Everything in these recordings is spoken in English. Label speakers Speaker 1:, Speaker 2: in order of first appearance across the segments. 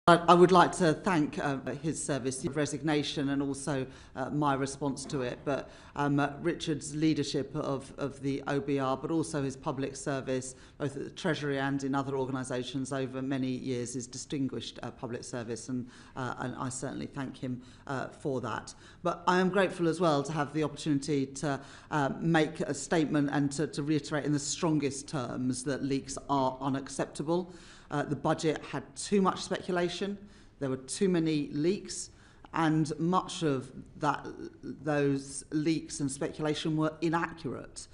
Speaker 1: I would like to thank his service, resignation, and also my response to it. But Richard's leadership of the OBR, but also his public service, both at the Treasury and in other organisations over many years, is distinguished public service, and I certainly thank him for that. But I am grateful as well to have the opportunity to make a statement and to reiterate in the strongest terms that leaks are unacceptable. The budget had too much speculation, there were too many leaks, and much of those leaks and speculation were inaccurate,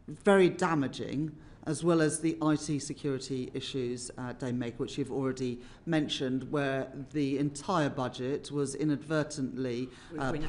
Speaker 1: very damaging, as well as the IT security issues, Dame Meg, which you've already mentioned, where the entire budget was inadvertently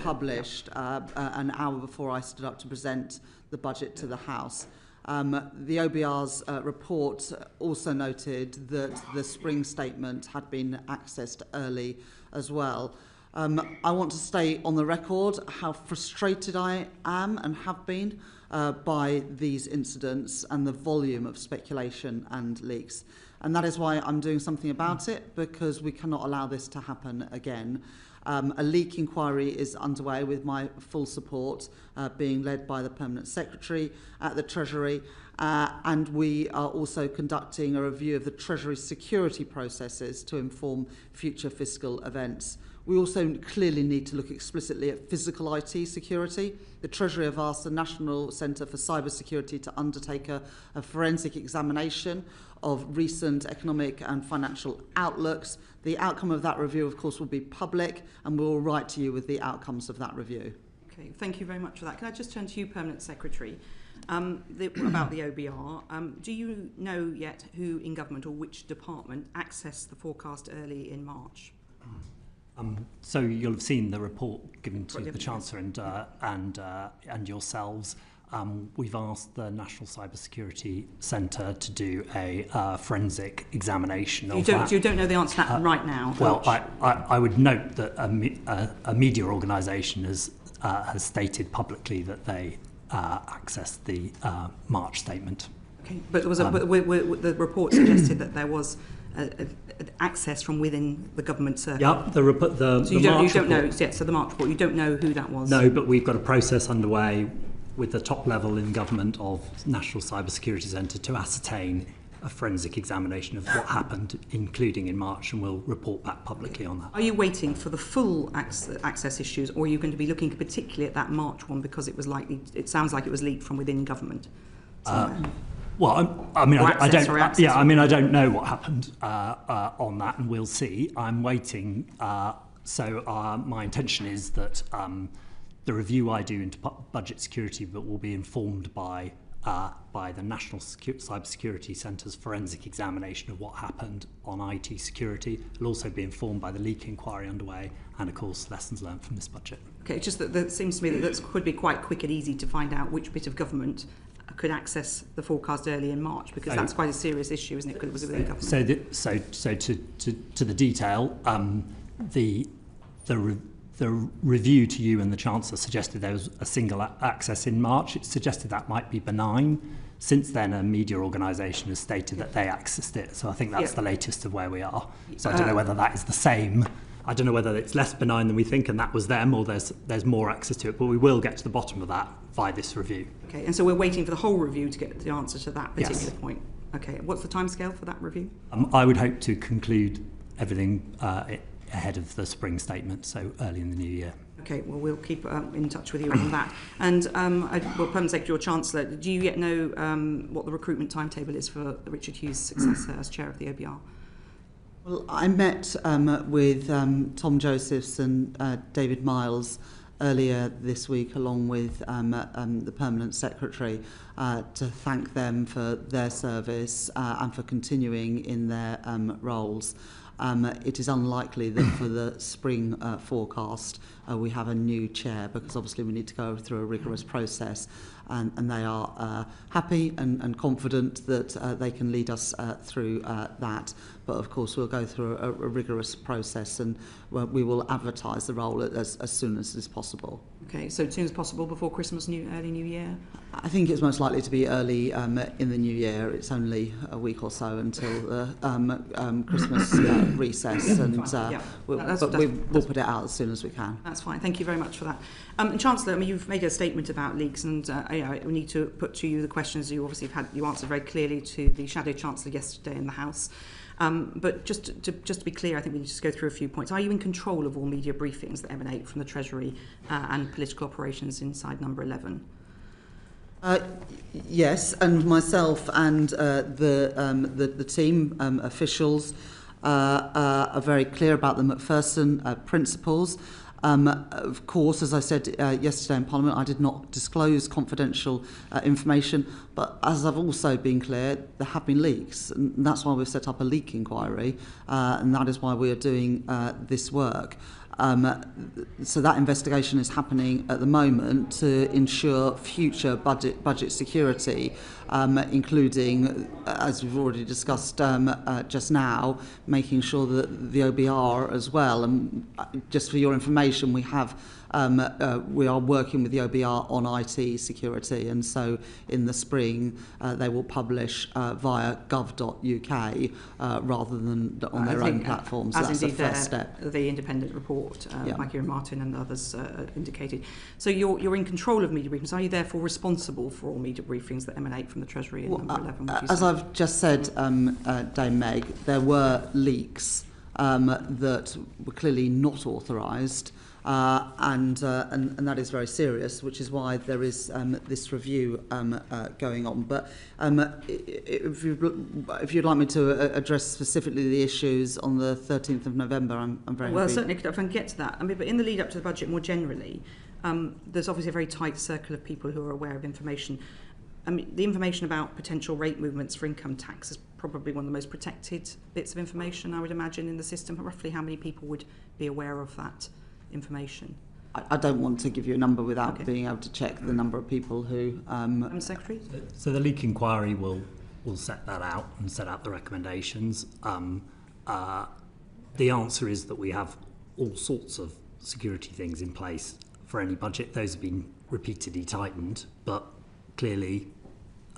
Speaker 1: published an hour before I stood up to present the budget to the House. The OBR's report also noted that the spring statement had been accessed early as well. I want to stay on the record how frustrated I am and have been by these incidents and the volume of speculation and leaks. And that is why I'm doing something about it, because we cannot allow this to happen again. A leak inquiry is underway with my full support, being led by the Permanent Secretary at the Treasury, and we are also conducting a review of the Treasury security processes to inform future fiscal events. We also clearly need to look explicitly at physical IT security. The Treasury have asked the National Centre for Cyber Security to undertake a forensic examination of recent economic and financial outlooks. The outcome of that review, of course, will be public, and we will write to you with the outcomes of that review.
Speaker 2: Okay, thank you very much for that. Can I just turn to you, Permanent Secretary, about the OBR? Do you know yet who in government or which department accessed the forecast early in March?
Speaker 3: So you'll have seen the report given to the Chancellor and yourselves. We've asked the National Cyber Security Centre to do a forensic examination of that.
Speaker 2: You don't know the answer to that right now?
Speaker 3: Well, I would note that a media organisation has stated publicly that they accessed the March statement.
Speaker 2: Okay, but the report suggested that there was access from within the government circle.
Speaker 3: Yep, so
Speaker 2: you don't know. Yeah, so the March report, you don't know who that was.
Speaker 3: No, but we've got a process underway with the top level in government of National Cyber Security Centre to ascertain a forensic examination of what happened, including in March, and we'll report back publicly on that.
Speaker 2: Are you waiting for the full access issues, or are you going to be looking particularly at that March one because it sounds like it was leaked from within government?
Speaker 3: Well, I don't know what happened on that, and we'll see. I'm waiting. My intention is that the review I do into budget security, but will be informed by the National Cyber Security Centre's forensic examination of what happened on IT security. It'll also be informed by the leak inquiry underway, and of course lessons learned from this budget.
Speaker 2: Okay, just that it seems to me that could be quite quick and easy to find out which bit of government could access the forecast early in March, because that's quite a serious issue, isn't it? Because it was within government.
Speaker 3: So to the detail, the review to you and the Chancellor suggested there was a single access in March. It suggested that might be benign. Since then, a media organisation has stated that they accessed it. So I think that's the latest of where we are. So I don't know whether that is the same. I don't know whether it's less benign than we think and that was them, or there's more access to it. But we will get to the bottom of that via this review.
Speaker 2: Okay, and so we're waiting for the whole review to get the answer to that particular point. Okay, what's the timescale for that review?
Speaker 3: I would hope to conclude everything ahead of the spring statement, so early in the new year.
Speaker 2: Okay, well, we'll keep in touch with you on that. And, Permanent Secretary or Chancellor, do you yet know what the recruitment timetable is for Richard Hughes' successor as chair of the OBR?
Speaker 1: Well, I met with Tom Josephs and David Miles earlier this week, along with the Permanent Secretary, to thank them for their service and for continuing in their roles. It is unlikely that for the spring forecast we have a new chair, because obviously we need to go through a rigorous process, and they are happy and confident that they can lead us through that. But of course we'll go through a rigorous process, and we will advertise the role as soon as is possible.
Speaker 2: Okay, so as soon as possible before Christmas, early New Year?
Speaker 1: I think it's most likely to be early in the new year. It's only a week or so until the Christmas recess, and we'll put it out as soon as we can.
Speaker 2: That's fine. Thank you very much for that. And Chancellor, I mean, you've made a statement about leaks, and we need to put to you the questions you obviously you answered very clearly to the Shadow Chancellor yesterday in the House. But just to be clear, I think we need to just go through a few points. Are you in control of all media briefings that emanate from the Treasury and political operations inside number 11?
Speaker 1: Yes, and myself and the team officials are very clear about the Macpherson principles. Of course, as I said yesterday in Parliament, I did not disclose confidential information, but as I've also been clear, there have been leaks, and that's why we've set up a leak inquiry, and that is why we are doing this work. So that investigation is happening at the moment to ensure future budget security, including, as we've already discussed just now, making sure that the OBR as well. And just for your information, we are working with the OBR on IT security, and so in the spring they will publish via gov.uk rather than on their own platforms.
Speaker 2: As
Speaker 1: that's the first step.
Speaker 2: The independent report by Kieran Martin and others indicated. So you're in control of media briefings. Are you therefore responsible for all media briefings that emanate from the Treasury in number 11?
Speaker 1: As I've just said, Dame Meg, there were leaks that were clearly not authorised. And that is very serious, which is why there is this review going on. But if you'd like me to address specifically the issues on the 13th of November, I'm very happy.
Speaker 2: Well, certainly, if I can get to that. I mean, but in the lead up to the budget more generally, there's obviously a very tight circle of people who are aware of information. I mean, the information about potential rate movements for income tax is probably one of the most protected bits of information, I would imagine, in the system. Roughly how many people would be aware of that information?
Speaker 1: I don't want to give you a number without being able to check the number of people who...
Speaker 2: Secretary?
Speaker 3: So the leak inquiry will set that out and set out the recommendations. The answer is that we have all sorts of security things in place for any budget. Those have been repeatedly tightened, but clearly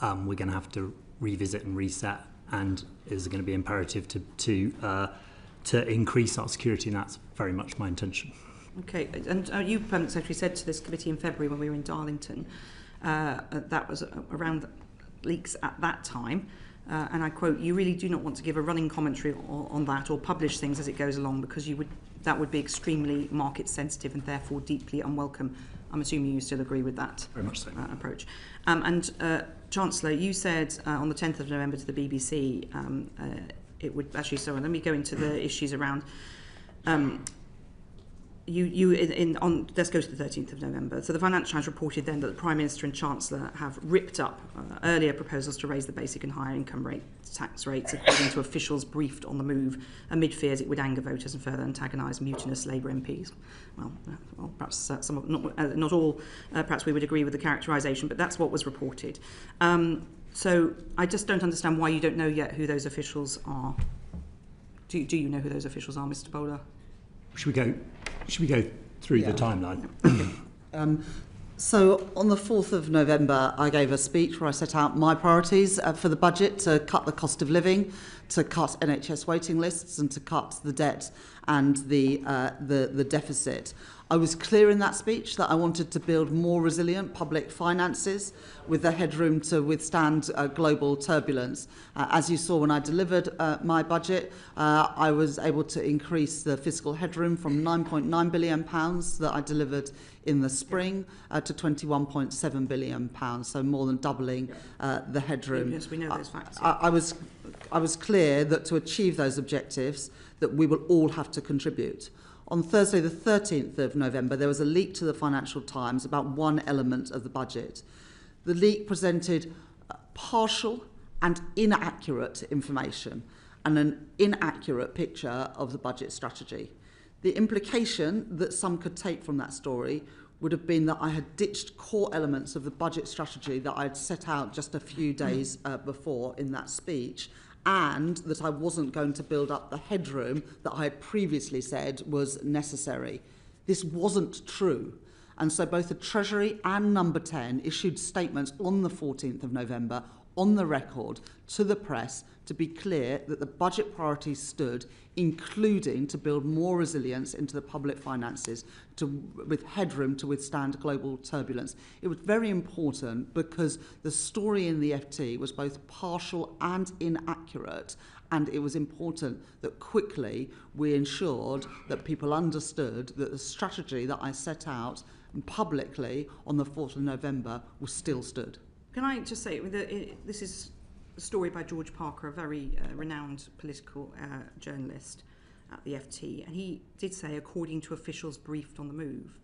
Speaker 3: we're going to have to revisit and reset, and is going to be imperative to increase our security, and that's very much my intention.
Speaker 2: Okay, and you, Permanent Secretary, said to this committee in February when we were in Darlington, that was around leaks at that time, and I quote, "You really do not want to give a running commentary on that or publish things as it goes along because that would be extremely market sensitive and therefore deeply unwelcome." I'm assuming you still agree with that
Speaker 3: very much so.
Speaker 2: Approach. And Chancellor, you said on the 10th of November to the BBC, it would actually. So let me go into the issues around. Let's go to the 13th of November. So the Financial Times reported then that the Prime Minister and Chancellor have ripped up earlier proposals to raise the basic and higher income tax rates, according to officials briefed on the move, amid fears it would anger voters and further antagonise mutinous Labour MPs. Well, perhaps some, not all, perhaps we would agree with the characterisation, but that's what was reported. So I just don't understand why you don't know yet who those officials are. Do you know who those officials are, Mr. Bowler?
Speaker 3: Should we go through the timeline?
Speaker 1: So on the 4th of November, I gave a speech where I set out my priorities for the budget: to cut the cost of living, to cut NHS waiting lists, and to cut the debt and the deficit. I was clear in that speech that I wanted to build more resilient public finances with the headroom to withstand global turbulence. As you saw when I delivered my budget, I was able to increase the fiscal headroom from £9.9 billion that I delivered in the spring to £21.7 billion, so more than doubling the headroom.
Speaker 2: Yes, we know those facts.
Speaker 1: I was clear that to achieve those objectives, that we will all have to contribute. On Thursday, the 13th of November, there was a leak to the Financial Times about one element of the budget. The leak presented partial and inaccurate information and an inaccurate picture of the budget strategy. The implication that some could take from that story would have been that I had ditched core elements of the budget strategy that I had set out just a few days before in that speech, and that I wasn't going to build up the headroom that I had previously said was necessary. This wasn't true. And so both the Treasury and Number 10 issued statements on the 14th of November on the record to the press to be clear that the budget priorities stood, including to build more resilience into the public finances with headroom to withstand global turbulence. It was very important because the story in the FT was both partial and inaccurate, and it was important that quickly we ensured that people understood that the strategy that I set out publicly on the 4th of November was still stood.
Speaker 2: Can I just say, this is a story by George Parker, a very renowned political journalist at the FT, and he did say, according to officials briefed on the move.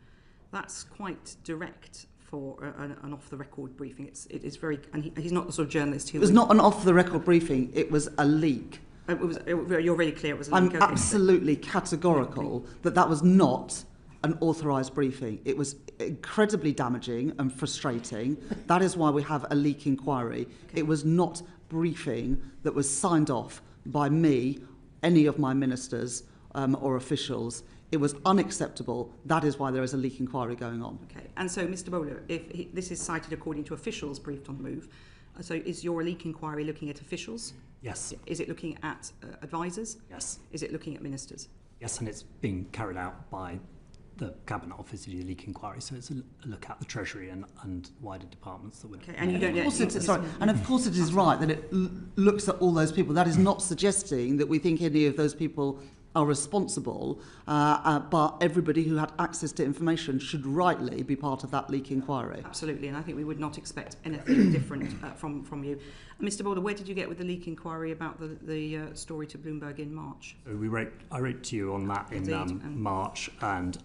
Speaker 2: That's quite direct for an off-the-record briefing. It is very, and he's not the sort of journalist who...
Speaker 1: It was not an off-the-record briefing, it was a leak.
Speaker 2: You're really clear it was a leak?
Speaker 1: I'm absolutely categorical that was not an authorised briefing. It was incredibly damaging and frustrating. That is why we have a leak inquiry.
Speaker 2: Okay.
Speaker 1: It was not briefing that was signed off by me, any of my ministers or officials. It was unacceptable. That is why there is a leak inquiry going on.
Speaker 2: Okay. And so, Mr. Bowler, this is cited according to officials briefed on the move. So is your leak inquiry looking at officials?
Speaker 3: Yes.
Speaker 2: Is it looking at advisors?
Speaker 3: Yes.
Speaker 2: Is it looking at ministers?
Speaker 3: Yes, and it's being carried out by the Cabinet Office to do the leak inquiry, so it's a look at the Treasury and wider departments that would...
Speaker 2: Okay, and you don't...
Speaker 1: And of course it is right that it looks at all those people. That is not suggesting that we think any of those people are responsible, but everybody who had access to information should rightly be part of that leak inquiry.
Speaker 2: Absolutely, and I think we would not expect anything different from you. Mr. Boulder, where did you get with the leak inquiry about the story to Bloomberg in March?
Speaker 3: I wrote to you on that in March, and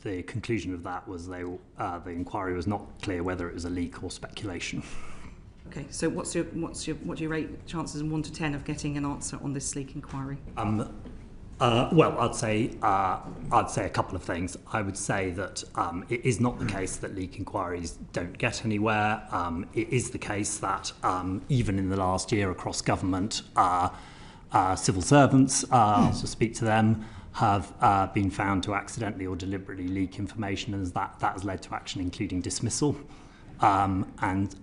Speaker 3: the conclusion of that was the inquiry was not clear whether it was a leak or speculation.
Speaker 2: Okay, so what do you rate chances in 1 to 10 of getting an answer on this leak inquiry?
Speaker 3: Well, I'd say a couple of things. I would say that it is not the case that leak inquiries don't get anywhere. It is the case that even in the last year across government, civil servants, I'll just speak to them, have been found to accidentally or deliberately leak information, and that has led to action, including dismissal. And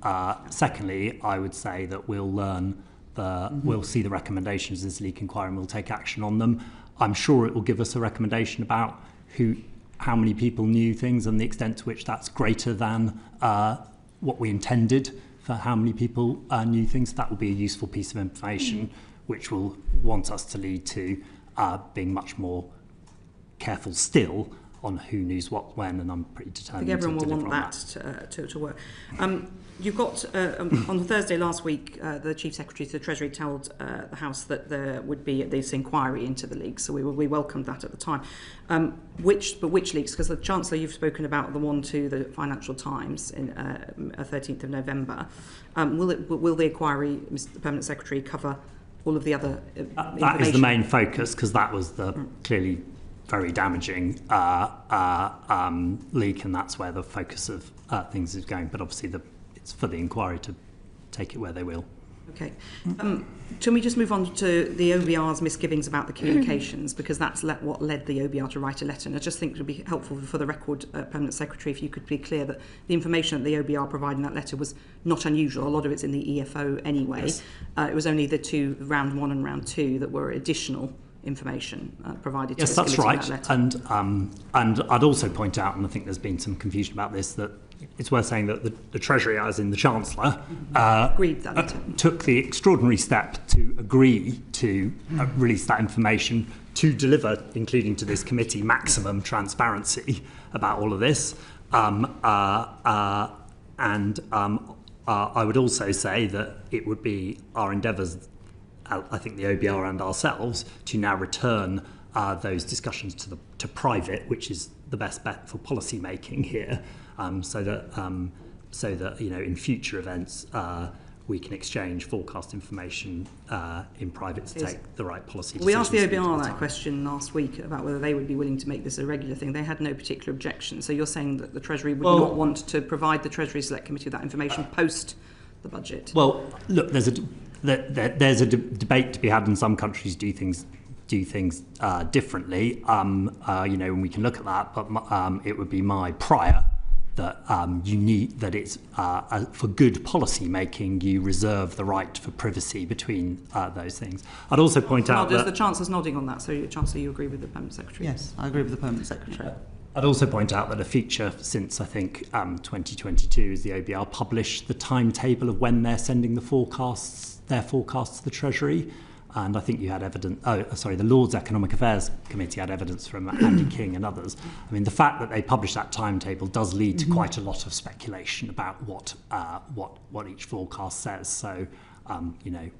Speaker 3: secondly, I would say that we'll see the recommendations of this leak inquiry and we'll take action on them. I'm sure it will give us a recommendation about how many people knew things and the extent to which that's greater than what we intended for how many people knew things. That will be a useful piece of information which will want us to lead to being much more careful still on who knows what when, and I'm pretty determined to deliver on that. I think everyone will want
Speaker 2: that to work. You've got, on Thursday last week, the Chief Secretary to the Treasury told the House that there would be this inquiry into the leaks, so we welcomed that at the time. Which leaks? Because the Chancellor, you've spoken about the one to the Financial Times in 13th of November. Will the inquiry, Mr. Permanent Secretary, cover all of the other information?
Speaker 3: That is the main focus, because that was the clearly very damaging leak, and that's where the focus of things is going. But obviously it's for the inquiry to take it where they will.
Speaker 2: Okay. Can we just move on to the OBR's misgivings about the communications, because that's what led the OBR to write a letter. And I just think it would be helpful for the record, Permanent Secretary, if you could be clear that the information that the OBR provided in that letter was not unusual. A lot of it's in the EFO anyway. Yes. It was only the two, round 1 and round 2, that were additional information provided to
Speaker 3: us. Yes, that's right.
Speaker 2: And
Speaker 3: I'd also point out, and I think there's been some confusion about this, that it's worth saying that the Treasury, as in the Chancellor, took the extraordinary step to agree to release that information to deliver, including to this committee, maximum transparency about all of this. I would also say that it would be our endeavours, I think the OBR and ourselves, to now return those discussions to private, which is the best bet for policy making here, so that in future events we can exchange forecast information in private to take the right policy decisions.
Speaker 2: We asked the OBR that question last week about whether they would be willing to make this a regular thing. They had no particular objection. So you're saying that the Treasury would not want to provide the Treasury Select Committee with that information post the budget?
Speaker 3: Well, look, there's a debate to be had, and some countries do things do things differently, and we can look at that, but it would be my prior that you need that it's for good policy making you reserve the right for privacy between those things. I'd also point out that
Speaker 2: the Chancellor's nodding on that, so Chancellor, you agree with the Permanent Secretary?
Speaker 1: Yes, I agree with the Permanent Secretary.
Speaker 3: I'd also point out that a feature since I think 2022 is the OBR published the timetable of when they're sending their forecasts to the Treasury. And I think you had evidence, the Lords Economic Affairs Committee had evidence from Andy King and others. I mean, the fact that they published that timetable does lead to quite a lot of speculation about what each forecast says. So, maybe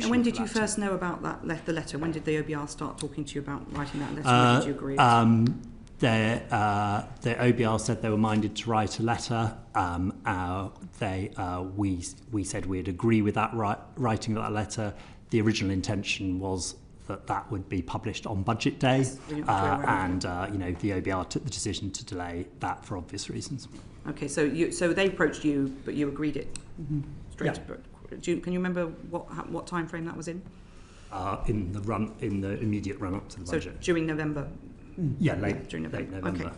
Speaker 2: when did you first know about the letter? When did the OBR start talking to you about writing that letter? When did you agree?
Speaker 3: The OBR said they were minded to write a letter. We said we'd agree with that writing of that letter. The original intention was that would be published on budget day, the OBR took the decision to delay that for obvious reasons. Okay,
Speaker 2: so they approached you, but you agreed it straight. Yeah. Can you remember what time frame that was in?
Speaker 3: In the immediate run up to the budget.
Speaker 2: So during November.
Speaker 3: Yeah,
Speaker 2: during November.
Speaker 3: Late November.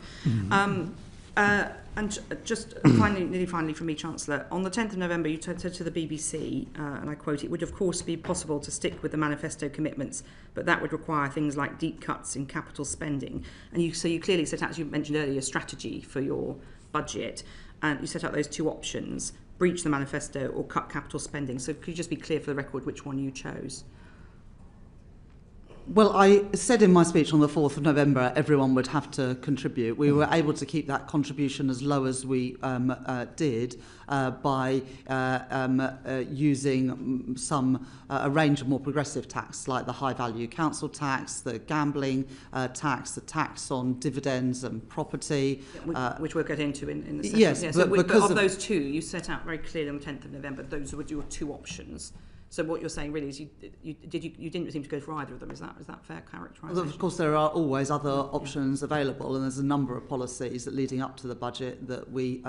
Speaker 2: Okay. And just finally for me, Chancellor, on the 10th of November, you said to the BBC, and I quote, "It would of course be possible to stick with the manifesto commitments, but that would require things like deep cuts in capital spending." And you clearly set out, as you mentioned earlier, a strategy for your budget, and you set out those two options: breach the manifesto or cut capital spending. So could you just be clear for the record which one you chose?
Speaker 1: Well, I said in my speech on the 4th of November everyone would have to contribute. We were able to keep that contribution as low as we did by using a range of more progressive tax, like the high-value council tax, the gambling tax, the tax on dividends and property.
Speaker 2: Which we'll get into in the second.
Speaker 1: Yes,
Speaker 2: yeah, but of those two, you set out very clearly on the 10th of November, those were your two options. So what you're saying really is you didn't seem to go for either of them. Is that fair characterisation?
Speaker 1: Well, of course, there are always other options available, and there's a number of policies that leading up to the budget that we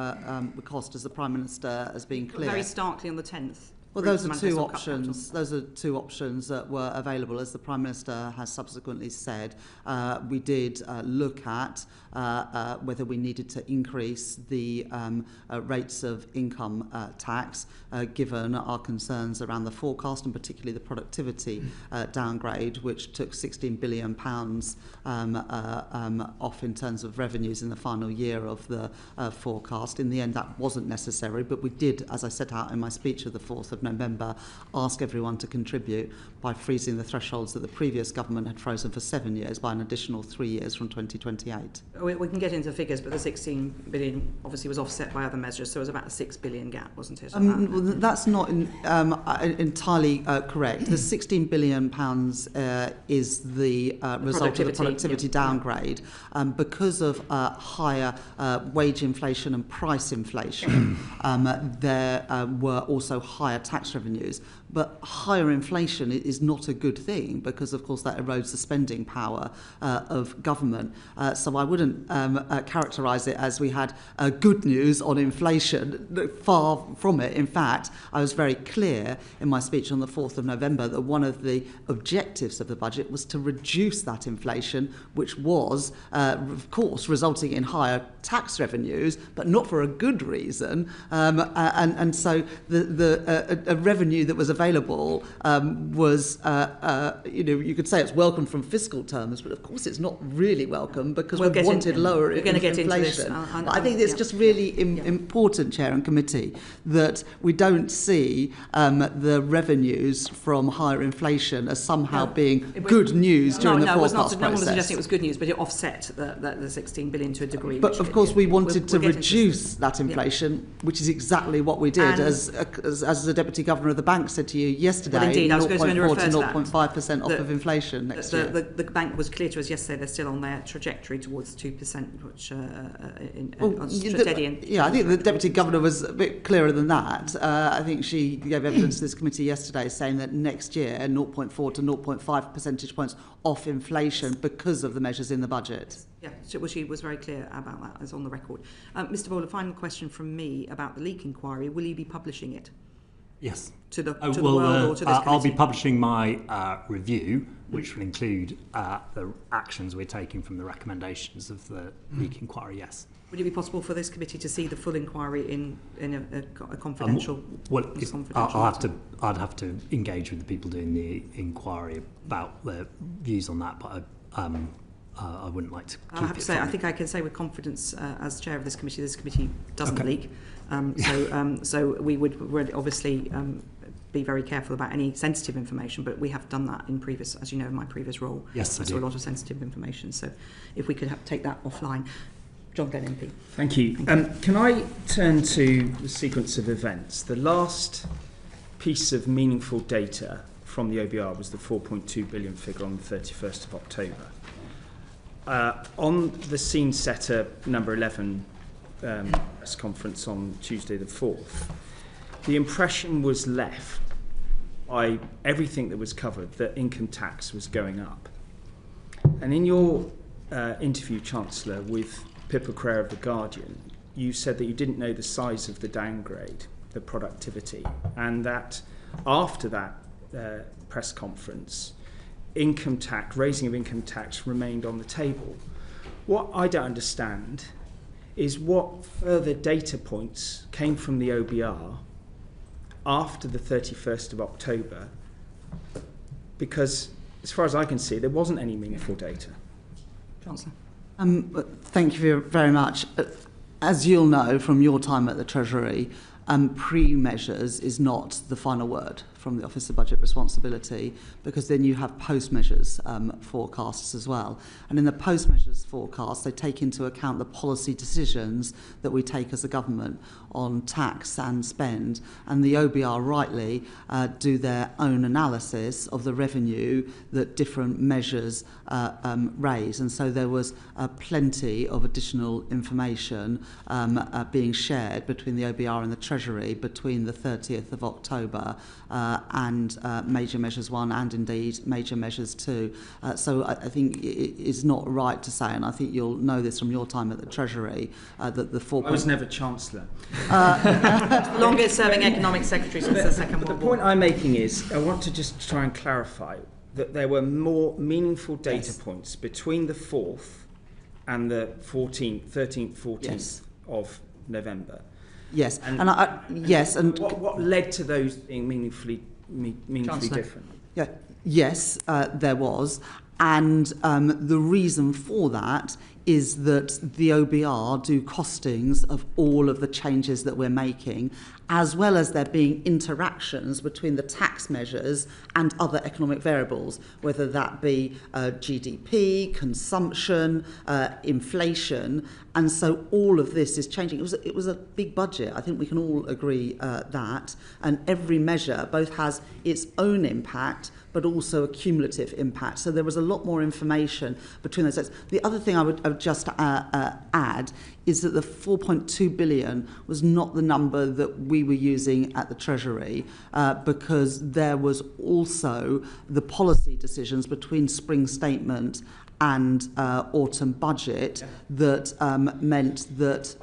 Speaker 1: cost, as the Prime Minister has been clear.
Speaker 2: Very starkly on the 10th.
Speaker 1: Well, those are two options. Those are two options that were available, as the Prime Minister has subsequently said. We did look at whether we needed to increase the rates of income tax, given our concerns around the forecast and particularly the productivity downgrade, which took £16 billion off in terms of revenues in the final year of the forecast. In the end, that wasn't necessary, but we did, as I set out in my speech of the 4th of November, ask everyone to contribute by freezing the thresholds that the previous government had frozen for 7 years by an additional 3 years from 2028.
Speaker 2: We can get into the figures, but the 16 billion obviously was offset by other measures, so it was about a 6 billion gap, wasn't it?
Speaker 1: Well, that's not entirely correct. The £16 billion is the result of the productivity downgrade because of higher wage inflation and price inflation. There were also higher tax revenues. But higher inflation is not a good thing because, of course, that erodes the spending power of government. So I wouldn't characterise it as we had good news on inflation. Far from it. In fact, I was very clear in my speech on the 4th of November that one of the objectives of the budget was to reduce that inflation, which was, of course, resulting in higher tax revenues, but not for a good reason. And so a revenue that was available was, you could say it's welcome from fiscal terms, but of course it's not really welcome because we wanted lower inflation. I think it's just really important, Chair and Committee, that we don't see the revenues from higher inflation as somehow being good news during the forecast process.
Speaker 2: No one was suggesting it was good news, but it offset the 16 billion to a degree.
Speaker 1: But of course we wanted to reduce that inflation, which is exactly what we did, as the Deputy Governor of the Bank said to you yesterday.
Speaker 2: Well, indeed, I was going to refer to
Speaker 1: 0.5% off of inflation next year.
Speaker 2: The bank was clear to us yesterday they're still on their trajectory towards 2%, which steady.
Speaker 1: I think the Deputy Governor was a bit clearer than that. I think she gave evidence to this committee yesterday saying that next year 0.4 to 0.5 percentage points off inflation because of the measures in the budget.
Speaker 2: Yeah, she was very clear about that, as on the record. Mr. Bowler, final question from me about the leak inquiry. Will you be publishing it?
Speaker 3: Yes.
Speaker 2: To the world or to this committee?
Speaker 3: I'll be publishing my review, which will include the actions we're taking from the recommendations of the leak inquiry, yes.
Speaker 2: Would it be possible for this committee to see the full inquiry in a confidential?
Speaker 3: I'd have to engage with the people doing the inquiry about their views on that, but I wouldn't like to.
Speaker 2: I have to say, I think I can say with confidence, as chair of this committee doesn't leak. So we would obviously be very careful about any sensitive information, but we have done that in previous, as you know, in my previous role.
Speaker 3: Yes, I
Speaker 2: saw a lot of sensitive information. So if we could take that offline. John Glenn MP.
Speaker 4: Thank you. Can I turn to the sequence of events? The last piece of meaningful data from the OBR was the 4.2 billion figure on the 31st of October. On the scene setter number 11 press conference on Tuesday the 4th, the impression was left by everything that was covered that income tax was going up. And in your interview, Chancellor, with Pippa Crair of The Guardian, you said that you didn't know the size of the downgrade, the productivity, and that after that press conference, raising of income tax remained on the table. What I don't understand is what further data points came from the OBR after the 31st of October, because as far as I can see, there wasn't any meaningful data.
Speaker 2: Chancellor.
Speaker 1: Thank you very much. As you'll know from your time at the Treasury, pre-measures is not the final word from the Office of Budget Responsibility, because then you have post-measures forecasts as well. And in the post-measures forecast, they take into account the policy decisions that we take as a government on tax and spend. And the OBR rightly do their own analysis of the revenue that different measures raise. And so there was plenty of additional information being shared between the OBR and the Treasury between the 30th of October and Major Measures 1 and indeed Major Measures 2. So I think it is not right to say, and I think you'll know this from your time at the Treasury, that the 4.
Speaker 4: I was never Chancellor.
Speaker 2: Longest serving economic secretary since the Second World War.
Speaker 4: The point I'm making is, I want to just try and clarify that there were more meaningful data points between the 4th and the 13th, 14th of November.
Speaker 1: Yes,
Speaker 4: and what led to those being meaningfully different?
Speaker 1: Yeah, yes, there was, and the reason for that is that the OBR do costings of all of the changes that we're making, as well as there being interactions between the tax measures and other economic variables, whether that be GDP, consumption, inflation. And so all of this is changing. It was a big budget. I think we can all agree that. And every measure both has its own impact, but also a cumulative impact. So there was a lot more information between those sets. The other thing I would just add is that the 4.2 billion was not the number that we were using at the Treasury, because there was also the policy decisions between Spring Statement and autumn budget that meant that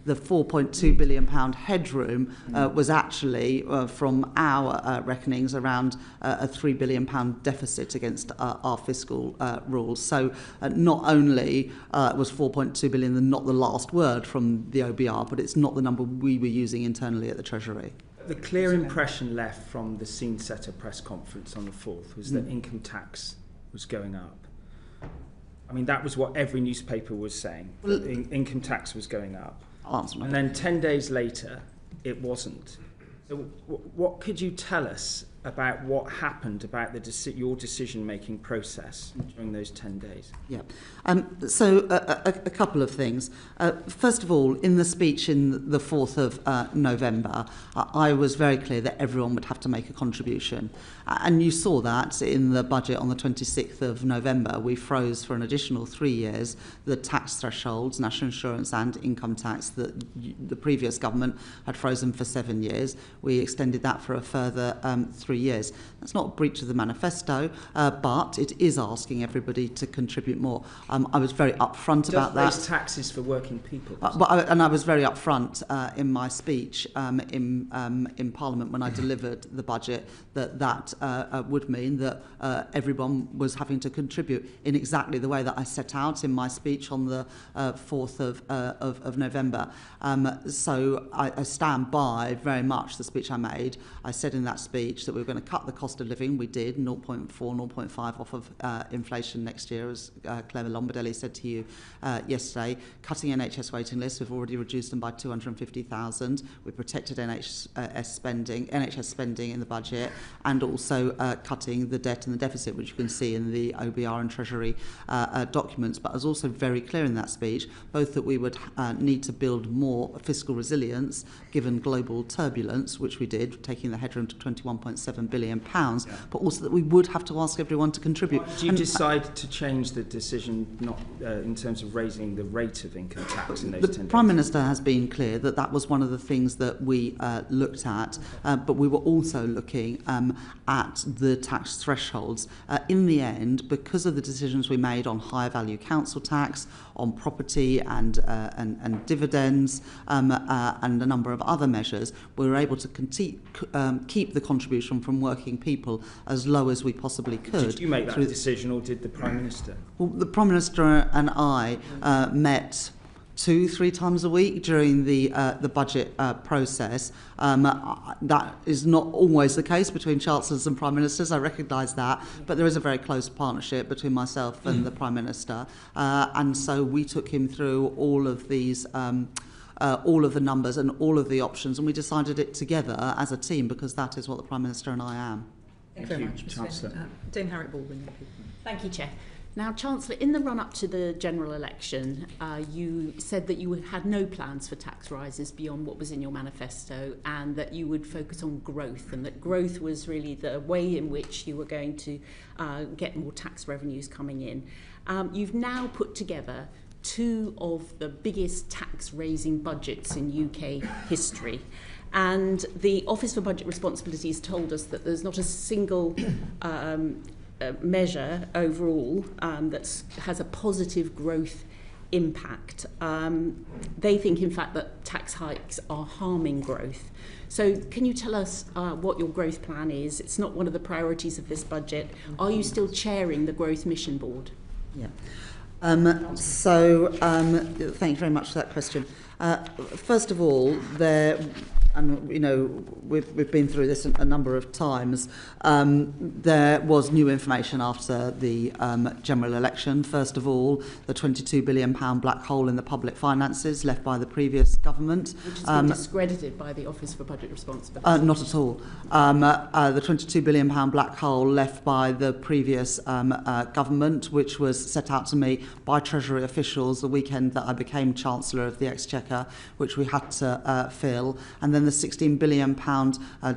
Speaker 1: the £4.2 billion headroom was actually, from our reckonings, around a £3 billion deficit against our fiscal rules. So not only was 4.2 billion not the last word from the OBR, but it's not the number we were using internally at the Treasury.
Speaker 4: The clear impression left from the scene setter press conference on the 4th was that income tax was going up. I mean, that was what every newspaper was saying. Well, income tax was going up. And then 10 days later, it wasn't. So what could you tell us about what happened about your decision-making process during those 10 days?
Speaker 1: Yeah. So a couple of things. First of all, in the speech in the 4th of November, I was very clear that everyone would have to make a contribution. And you saw that in the budget on the 26th of November. We froze for an additional 3 years the tax thresholds, national insurance and income tax, that the previous government had frozen for 7 years. We extended that for a further 3 3 years. That's not a breach of the manifesto, but it is asking everybody to contribute more. I was very upfront about that.
Speaker 4: Raise taxes for working people.
Speaker 1: And I was very upfront in my speech in Parliament when I delivered the budget that would mean that everyone was having to contribute in exactly the way that I set out in my speech on the 4th of November. So I stand by very much the speech I made. I said in that speech that we were going to cut the cost of living. We did 0.4, 0.5 off of inflation next year, as Claire Lombardelli said to you yesterday. Cutting NHS waiting lists, we've already reduced them by 250,000. We protected NHS spending in the budget, and also cutting the debt and the deficit, which you can see in the OBR and Treasury documents. But I was also very clear in that speech, both that we would need to build more fiscal resilience given global turbulence, which we did, taking the headroom to £21.7 billion, but also that we would have to ask everyone to contribute.
Speaker 4: Did you decide to change the decision not in terms of raising the rate of income tax in those 10 days?
Speaker 1: The Prime Minister has been clear that that was one of the things that we looked at, but we were also looking at the tax thresholds. In the end, because of the decisions we made on higher value council tax, on property and dividends, and a number of other measures, we were able to keep the contribution from working people as low as we possibly could.
Speaker 4: Did you make that decision, or did the Prime Minister?
Speaker 1: Well, the Prime Minister and I met 2-3 times a week during the budget process. That is not always the case between Chancellors and Prime Ministers, I recognise that, but there is a very close partnership between myself and the Prime Minister, and so we took him through all of these all of the numbers and all of the options, and we decided it together as a team, because that is what the Prime Minister and I am.
Speaker 2: Thank you very much, Chancellor. Dame Harriet Baldwin.
Speaker 5: Thank you, Chair. Now, Chancellor, in the run-up to the general election, you said that you had no plans for tax rises beyond what was in your manifesto, and that you would focus on growth, and that growth was really the way in which you were going to get more tax revenues coming in. You've now put together two of the biggest tax-raising budgets in UK history. And the Office for Budget Responsibilities told us that there's not a single measure overall that has a positive growth impact. They think, in fact, that tax hikes are harming growth. So can you tell us what your growth plan is? It's not one of the priorities of this budget. Are you still chairing the Growth Mission Board?
Speaker 1: Yeah. Thank you very much for that question. First of all, and you know, we've been through this a number of times. There was new information after the general election. First of all, the £22 billion black hole in the public finances left by the previous government,
Speaker 5: which has been discredited by the Office for Budget Responsibility.
Speaker 1: Not at all. The £22 billion black hole left by the previous government, which was set out to me by Treasury officials the weekend that I became Chancellor of the Exchequer, which we had to fill, and then the £16 billion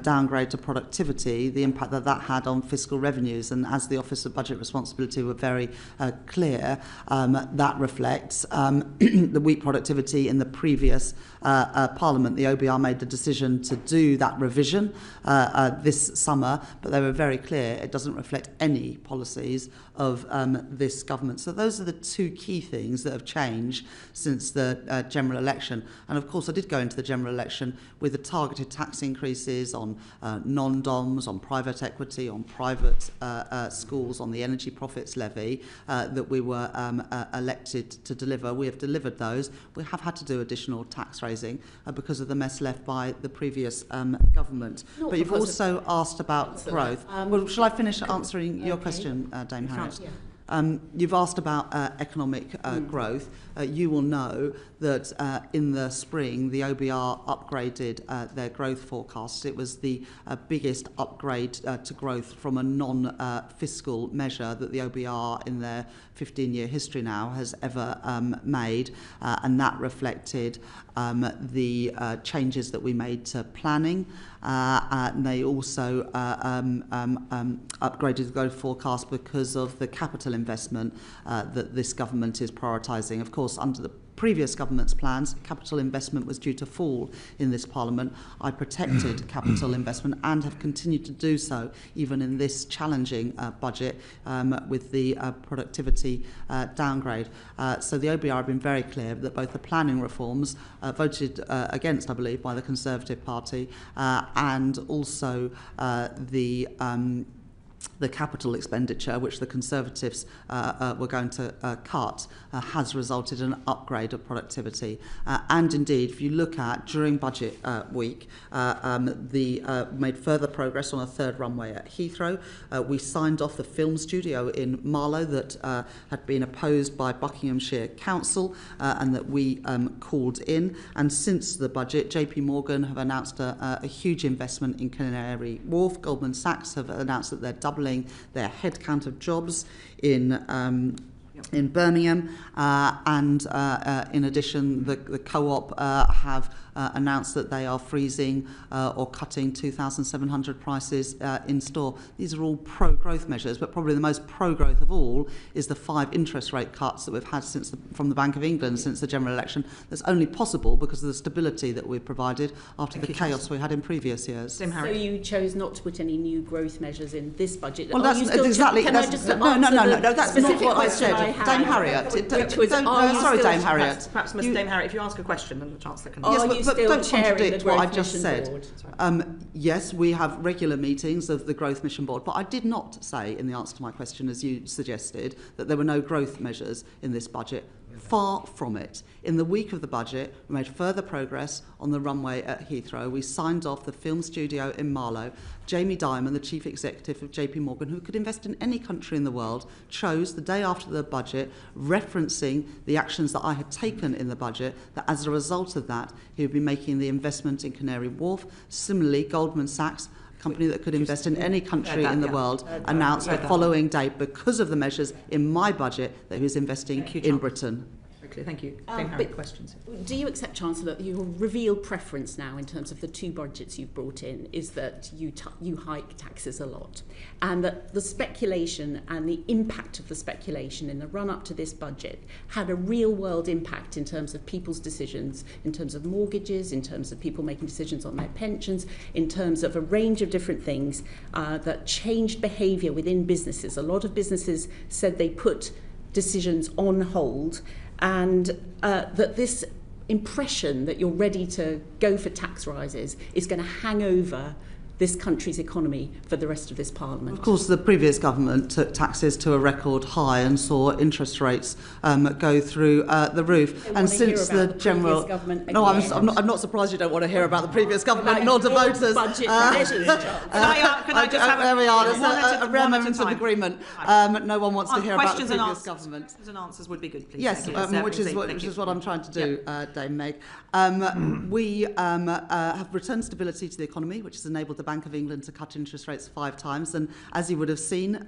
Speaker 1: downgrade to productivity, the impact that that had on fiscal revenues. And as the Office of Budget Responsibility were very clear, that reflects the weak productivity in the previous Parliament. The OBR made the decision to do that revision this summer, but they were very clear it doesn't reflect any policies of this government. So those are the two key things that have changed since the general election. And of course, I did go into the general election with the targeted tax increases on non-DOMs, on private equity, on private schools, on the energy profits levy that we were elected to deliver. We have delivered those. We have had to do additional tax raising because of the mess left by the previous government. But you've also asked about growth. Well, shall I finish answering your question, Dame Harriet?
Speaker 5: Yeah.
Speaker 1: You've asked about economic growth. You will know that in the spring, the OBR upgraded their growth forecasts. It was the biggest upgrade to growth from a non-fiscal measure that the OBR in their 15-year history now has ever made, and that reflected the changes that we made to planning. And they also upgraded the growth forecast because of the capital investment that this government is prioritising. Of course, under the previous government's plans, capital investment was due to fall in this Parliament. I protected capital investment and have continued to do so, even in this challenging budget with the productivity downgrade. So the OBR have been very clear that both the planning reforms voted against, I believe, by the Conservative Party and also the capital expenditure, which the Conservatives were going to cut, has resulted in an upgrade of productivity. And indeed, if you look at, during budget week, made further progress on a third runway at Heathrow. We signed off the film studio in Marlow that had been opposed by Buckinghamshire Council and that we called in. And since the budget, JP Morgan have announced a huge investment in Canary Wharf. Goldman Sachs have announced that they're doubling their headcount of jobs in Birmingham, and in addition, the Co-op have announced that they are freezing or cutting 2,700 prices in store. These are all pro-growth measures, but probably the most pro-growth of all is the 5 interest rate cuts that we've had from the Bank of England since the general election. That's only possible because of the stability that we've provided after the chaos we had in previous years.
Speaker 5: So you chose not to put any new growth measures in this budget.
Speaker 1: Well, that's exactly.
Speaker 5: No,
Speaker 1: that's not what I said. Dame Harriet. Dame Harriet.
Speaker 2: Perhaps Dame Harriet, if you ask a question, then the Chancellor can
Speaker 1: answer.
Speaker 2: Yes,
Speaker 1: but don't contradict what I just said. Yes, we have regular meetings of the Growth Mission Board, but I did not say in the answer to my question, as you suggested, that there were no growth measures in this budget. Far from it. In the week of the budget, we made further progress on the runway at Heathrow. We signed off the film studio in Marlow. Jamie Dimon, the chief executive of JP Morgan, who could invest in any country in the world, chose the day after the budget, referencing the actions that I had taken in the budget, that as a result of that, he would be making the investment in Canary Wharf. Similarly, Goldman Sachs, company that could invest in any country in the world, announced the following day, because of the measures in my budget, that he was investing in Britain.
Speaker 2: Thank you. Questions.
Speaker 5: Do you accept, Chancellor, that your revealed preference now in terms of the 2 budgets you've brought in is that you hike taxes a lot, and that the speculation and the impact of the speculation in the run-up to this budget had a real-world impact in terms of people's decisions, in terms of mortgages, in terms of people making decisions on their pensions, in terms of a range of different things that changed behaviour within businesses? A lot of businesses said they put decisions on hold, and that this impression that you're ready to go for tax rises is going to hang over this country's economy for the rest of this Parliament.
Speaker 1: Of course, the previous government took taxes to a record high and saw interest rates go through the roof. And since the general, I'm not surprised you don't want to hear about the previous government, nor the voters.
Speaker 2: Can I just have
Speaker 1: there we are. There's a rare moment of agreement. No one wants to hear about the previous government.
Speaker 2: Questions and answers would be good, please.
Speaker 1: Yes, which is what I'm trying to do, Dame Meg. We have returned stability to the economy, which has enabled the Bank of England to cut interest rates 5 times, and as you would have seen,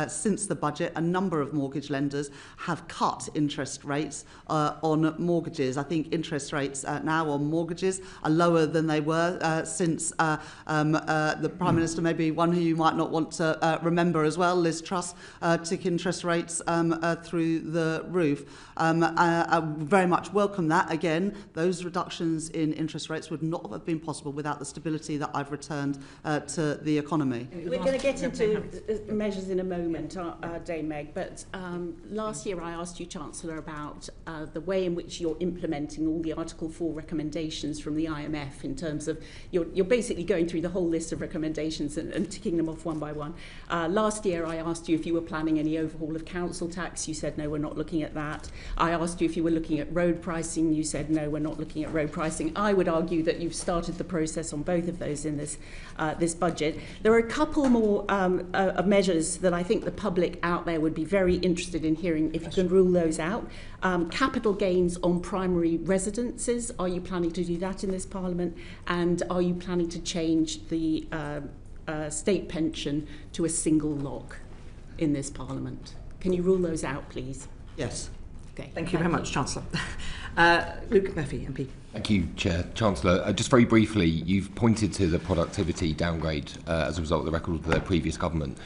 Speaker 1: since the budget, a number of mortgage lenders have cut interest rates on mortgages. I think interest rates now on mortgages are lower than they were since the Prime Minister, maybe one who you might not want to remember as well, Liz Truss, took interest rates through the roof. I very much welcome that. Again, those reductions in interest rates would not have been possible without the stability that I've returned to the economy.
Speaker 5: We're going to get into measures in a moment, Dame Meg, but last year I asked you, Chancellor, about the way in which you're implementing all the Article 4 recommendations from the IMF in terms of, you're basically going through the whole list of recommendations and ticking them off one by one. Last year I asked you if you were planning any overhaul of council tax. You said, no, we're not looking at that. I asked you if you were looking at road pricing. You said, no, we're not looking at road pricing. I would argue that you've started the process on both of those in this budget. There are a couple more of measures that I think the public out there would be very interested in hearing if you can rule those out. Capital gains on primary residences. Are you planning to do that in this Parliament? And are you planning to change the state pension to a single lock in this Parliament? Can you rule those out, please?
Speaker 1: Yes.
Speaker 5: Okay.
Speaker 2: Thank you very much, Chancellor. Luke Murphy, MP.
Speaker 6: Thank you, Chair. Chancellor, just very briefly, you've pointed to the productivity downgrade as a result of the record of the previous government.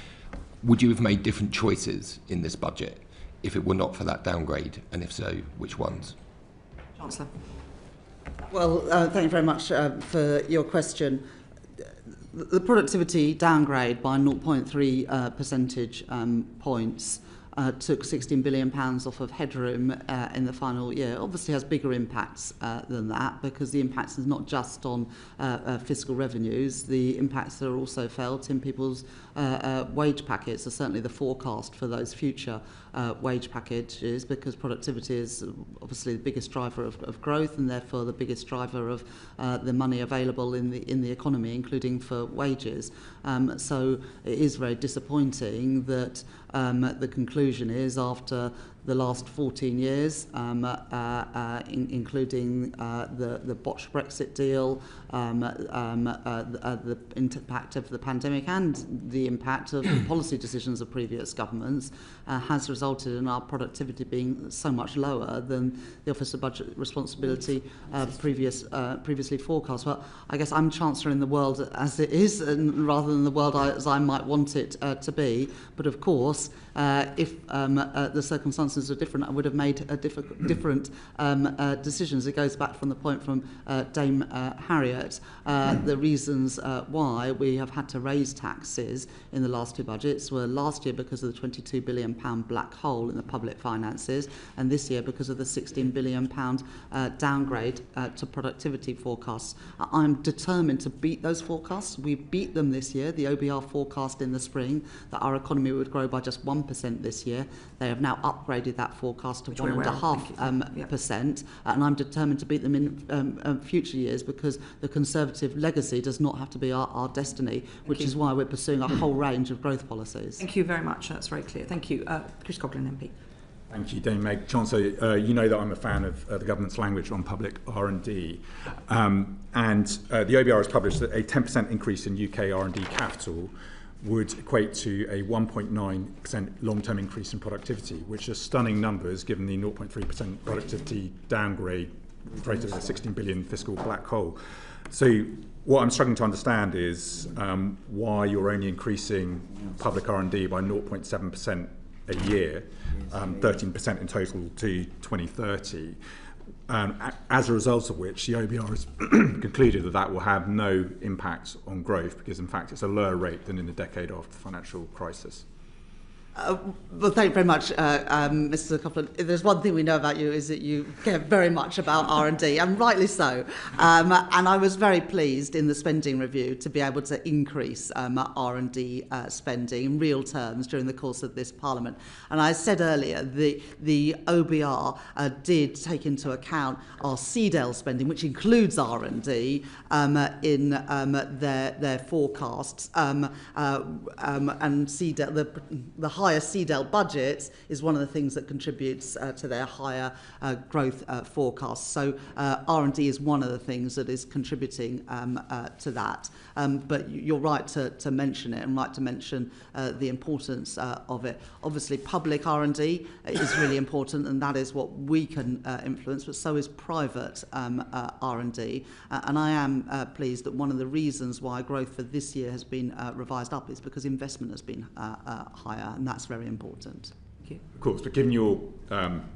Speaker 6: Would you have made different choices in this budget if it were not for that downgrade, and if so, which ones?
Speaker 2: Chancellor.
Speaker 1: Well, thank you very much for your question. The productivity downgrade by 0.3 percentage points took £16 billion off of headroom in the final year. Obviously has bigger impacts than that, because the impacts is not just on fiscal revenues. The impacts are also felt in people's wage packets, are certainly the forecast for those future wage packages, because productivity is obviously the biggest driver of growth, and therefore the biggest driver of the money available in the economy, including for wages. So it is very disappointing that the conclusion is, after the last 14 years, including the botched Brexit deal, the impact of the pandemic and the impact of the policy decisions of previous governments, has resulted in our productivity being so much lower than the Office of Budget Responsibility previously forecast. Well, I guess I'm Chancellor in the world as it is, and rather than the world as I might want it to be. But of course, if the circumstances are different, I would have made different decisions. It goes back from the point from Dame Harriet, the reasons why we have had to raise taxes in the last two budgets were last year because of the £22 billion black hole in the public finances, and this year because of the £16 billion downgrade to productivity forecasts. I'm determined to beat those forecasts. We beat them this year. The OBR forecast in the spring that our economy would grow by just 1% this year. They have now upgraded that forecast to 1.5%, and I'm determined to beat them in future years, because the Conservative legacy does not have to be our destiny, which is why we're pursuing a whole range of growth policies.
Speaker 2: Thank you very much. That's very clear. Thank you. Chris Coughlin, MP.
Speaker 7: Thank you, Dame Meg. Chancellor, you know that I'm a fan of the government's language on public R&D. The OBR has published that a 10% increase in UK R&D capital would equate to a 1.9% long-term increase in productivity, which are stunning numbers given the 0.3% productivity downgrade created a 16 billion fiscal black hole. So what I'm struggling to understand is why you're only increasing public R&D by 0.7% a year, 13% in total to 2030. As a result of which, the OBR has concluded that that will have no impact on growth, because in fact it's a lower rate than in the decade after the financial crisis.
Speaker 1: Well, thank you very much, Mr. Coughlin. If there's one thing we know about you, is that you care very much about R&D, and rightly so. And I was very pleased in the spending review to be able to increase R&D spending in real terms during the course of this Parliament. And I said earlier, the OBR did take into account our CDEL spending, which includes R&D, in their forecasts. And CDEL, the higher CDEL budgets is one of the things that contributes to their higher growth forecasts. So R&D is one of the things that is contributing to that. But you're right to mention it, and right to mention the importance of it. Obviously, public R&D is really important, and that is what we can influence, but so is private R&D. And I am pleased that one of the reasons why growth for this year has been revised up is because investment has been higher, and that's very important.
Speaker 7: Of course, but given your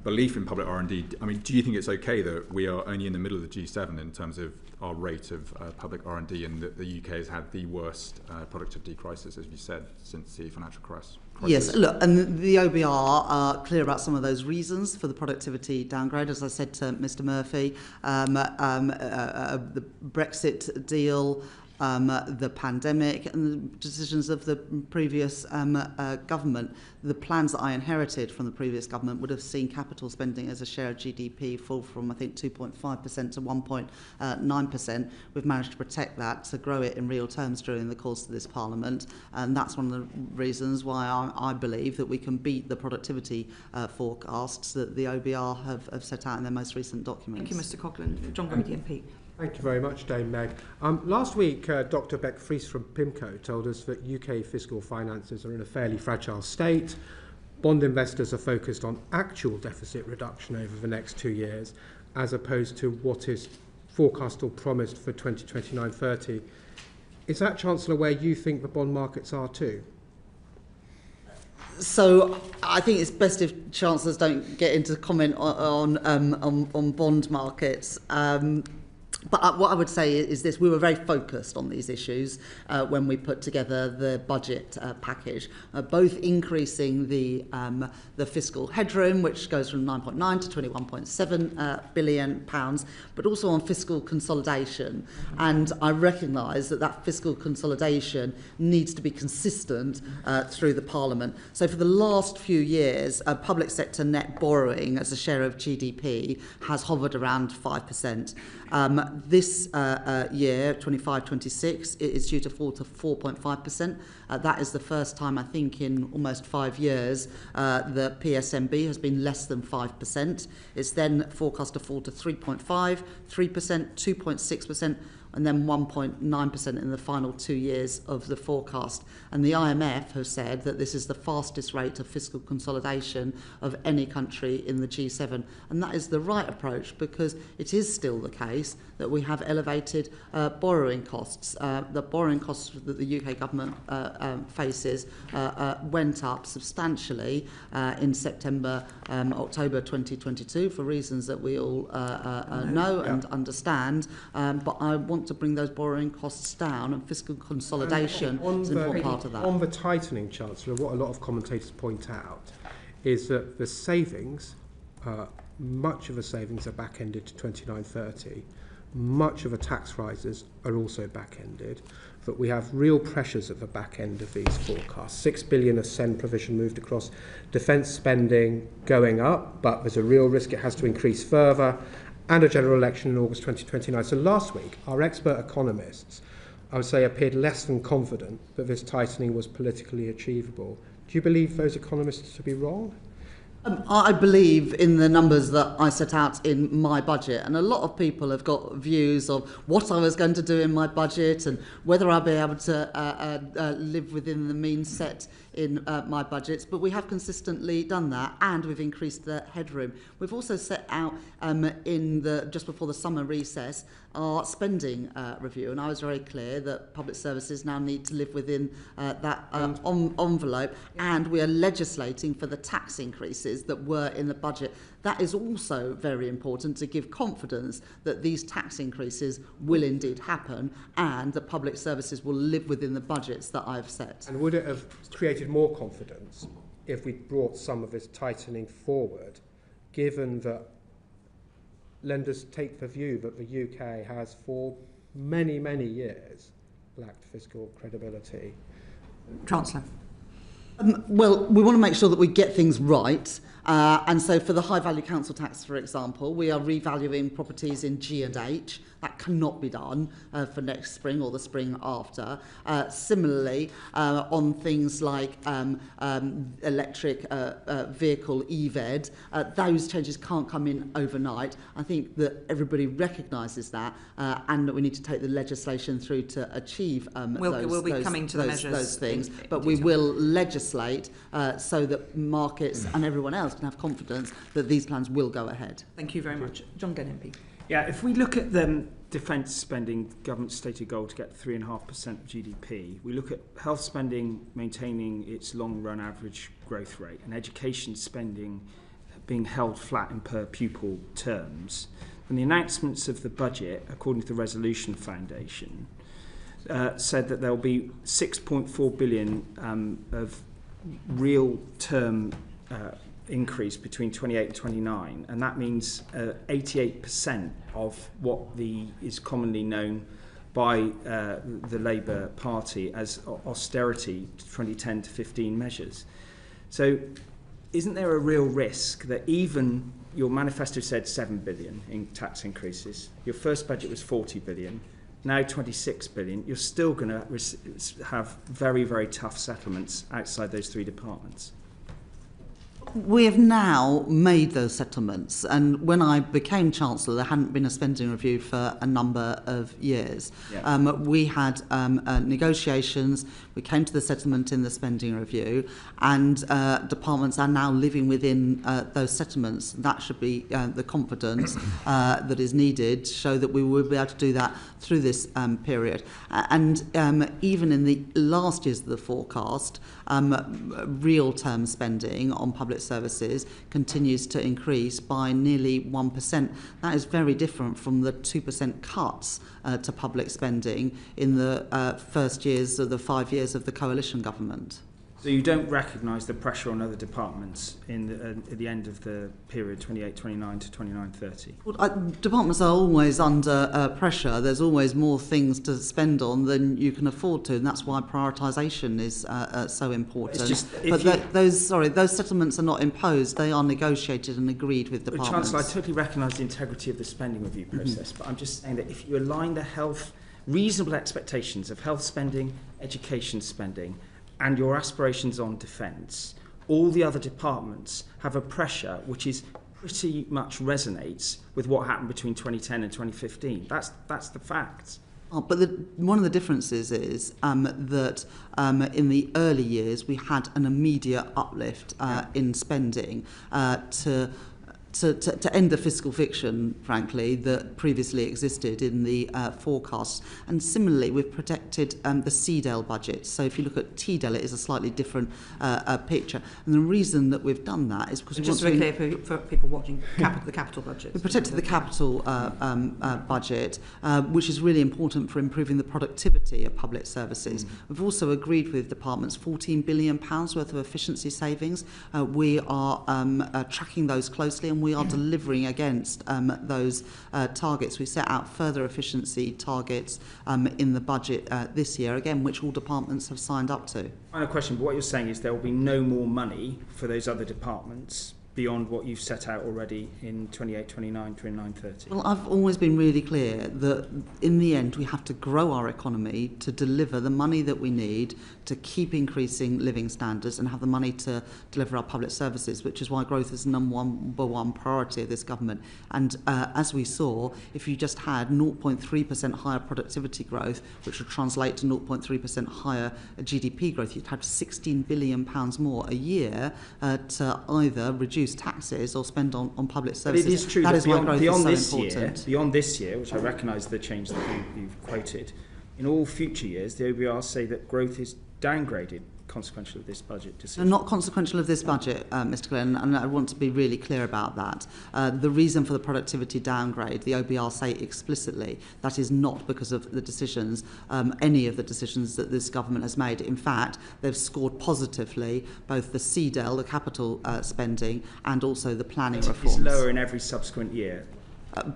Speaker 7: belief in public R&D, I mean, do you think it's okay that we are only in the middle of the G7 in terms of our rate of public R&D, and that the UK has had the worst productivity crisis, as you said, since the financial crisis?
Speaker 1: Yes, look, and the OBR are clear about some of those reasons for the productivity downgrade. As I said to Mr. Murphy, the Brexit deal, the pandemic, and the decisions of the previous government. The plans that I inherited from the previous government would have seen capital spending as a share of GDP fall from, I think, 2.5% to 1.9%. We've managed to protect that, to grow it in real terms during the course of this Parliament, and that's one of the reasons why I believe that we can beat the productivity forecasts that the OBR have set out in their most recent documents.
Speaker 2: Thank you, Mr. Coughlin. John Grady, MP.
Speaker 8: Thank you very much, Dame Meg. Last week, Dr. Beck Fries from PIMCO told us that UK fiscal finances are in a fairly fragile state. Bond investors are focused on actual deficit reduction over the next 2 years, as opposed to what is forecast or promised for 2029-30. Is that, Chancellor, where you think the bond markets are too?
Speaker 1: So I think it's best if chancellors don't get into comment on bond markets. But what I would say is this: we were very focused on these issues when we put together the budget package, both increasing the fiscal headroom, which goes from 9.9 to 21.7 billion pounds, but also on fiscal consolidation. And I recognise that fiscal consolidation needs to be consistent through the Parliament. So for the last few years, public sector net borrowing as a share of GDP has hovered around 5%. This year, 25-26, it is due to fall to 4.5%. That is the first time, I think, in almost 5 years, the PSMB has been less than 5%. It's then forecast to fall to 3.5%, 3%, 2.6%, and then 1.9% in the final 2 years of the forecast. And the IMF has said that this is the fastest rate of fiscal consolidation of any country in the G7. And that is the right approach, because it is still the case that we have elevated borrowing costs. The borrowing costs that the UK government faces went up substantially in September, October 2022, for reasons that we all know and understand. But I want to bring those borrowing costs down, and fiscal consolidation is an important part of that.
Speaker 8: On the tightening, Chancellor, what a lot of commentators point out is that the savings, much of the savings are back-ended to 29-30. Much of the tax rises are also back-ended, but we have real pressures at the back end of these forecasts. 6 billion of SEND provision moved across, defence spending going up, but there's a real risk it has to increase further, and a general election in August 2029. So last week, our expert economists, I would say, appeared less than confident that this tightening was politically achievable. Do you believe those economists to be wrong?
Speaker 1: I believe in the numbers that I set out in my budget, and a lot of people have got views of what I was going to do in my budget and whether I'll be able to live within the means set in my budgets, but we have consistently done that, and we've increased the headroom. We've also set out just before the summer recess our spending review, and I was very clear that public services now need to live within that envelope, and we are legislating for the tax increases that were in the budget. That is also very important to give confidence that these tax increases will indeed happen, and that public services will live within the budgets that I've set.
Speaker 8: And would it have created more confidence if we brought some of this tightening forward, given that lenders take the view that the UK has for many, many years lacked fiscal credibility?
Speaker 2: Chancellor.
Speaker 1: Well, we want to make sure that we get things right. And so for the high value council tax, for example, we are revaluing properties in G and H. That cannot be done for next spring or the spring after. Similarly, on things like electric vehicle EVED, those changes can't come in overnight. I think that everybody recognises that, and that we need to take the legislation through to achieve those things. But we will legislate so that markets and everyone else can have confidence that these plans will go ahead.
Speaker 2: Thank you very much. John Gunn MP.
Speaker 4: Yeah, if we look at the defence spending, government's stated goal to get 3.5% of GDP, we look at health spending maintaining its long-run average growth rate, and education spending being held flat in per pupil terms, and the announcements of the budget, according to the Resolution Foundation, said that there will be 6.4 billion of real term increase between 28 and 29, and that means 88% of what is commonly known by the Labour Party as austerity 2010 to 15 measures. So isn't there a real risk that even your manifesto said 7 billion in tax increases, your first budget was 40 billion, now 26 billion, you're still going to have very, very tough settlements outside those three departments?
Speaker 1: We have now made those settlements, and when I became Chancellor, there hadn't been a spending review for a number of years. Yeah. We had negotiations, we came to the settlement in the spending review, and departments are now living within those settlements. That should be the confidence that is needed to show that we will be able to do that through this period. And even in the last years of the forecast, real-term spending on public services continues to increase by nearly 1%. That is very different from the 2% cuts to public spending in the first years of the 5 years of the coalition government.
Speaker 4: So you don't recognise the pressure on other departments at the end of the period 28-29 to 29-30?
Speaker 1: Well, departments are always under pressure. There's always more things to spend on than you can afford to, and that's why prioritisation is so important. Those settlements are not imposed. They are negotiated and agreed with departments.
Speaker 4: Chancellor, I totally recognise the integrity of the spending review process, but I'm just saying that if you align the reasonable expectations of health spending, education spending, and your aspirations on defence, all the other departments have a pressure which is pretty much resonates with what happened between 2010 and 2015. That's the facts.
Speaker 1: But one of the differences is that in the early years we had an immediate uplift in spending to end the fiscal fiction, frankly, that previously existed in the forecasts. And similarly, we've protected the CDEL budget. So if you look at TDEL, it is a slightly different picture. And the reason that we've done that is because
Speaker 2: just very clear for people watching, the capital budget.
Speaker 1: We protected the capital budget, which is really important for improving the productivity of public services. We've also agreed with departments £14 billion worth of efficiency savings. We are tracking those closely, and we are delivering against those targets. We set out further efficiency targets in the budget this year, again, which all departments have signed up to.
Speaker 4: Final question, but what you're saying is there will be no more money for those other departments beyond what you've set out already in 28, 29, 29, 30?
Speaker 1: Well, I've always been really clear that in the end we have to grow our economy to deliver the money that we need to keep increasing living standards and have the money to deliver our public services, which is why growth is the number one priority of this government. And as we saw, if you just had 0.3% higher productivity growth, which would translate to 0.3% higher GDP growth, you'd have £16 billion more a year to either reduce taxes or spend on public services.
Speaker 4: But it is true
Speaker 1: that
Speaker 4: that
Speaker 1: is why growth is so important.
Speaker 4: Beyond this year, which I recognise the change that you've quoted, in all future years, the OBR say that growth is downgraded consequential of this budget decision.
Speaker 1: Not consequential of this budget, Mr. Glenn, and I want to be really clear about that. The reason for the productivity downgrade, the OBR say explicitly, that is not because of the decisions, any of the decisions that this government has made. In fact, they've scored positively both the CDEL, the capital spending, and also the planning reforms.
Speaker 4: It's lower in every subsequent year.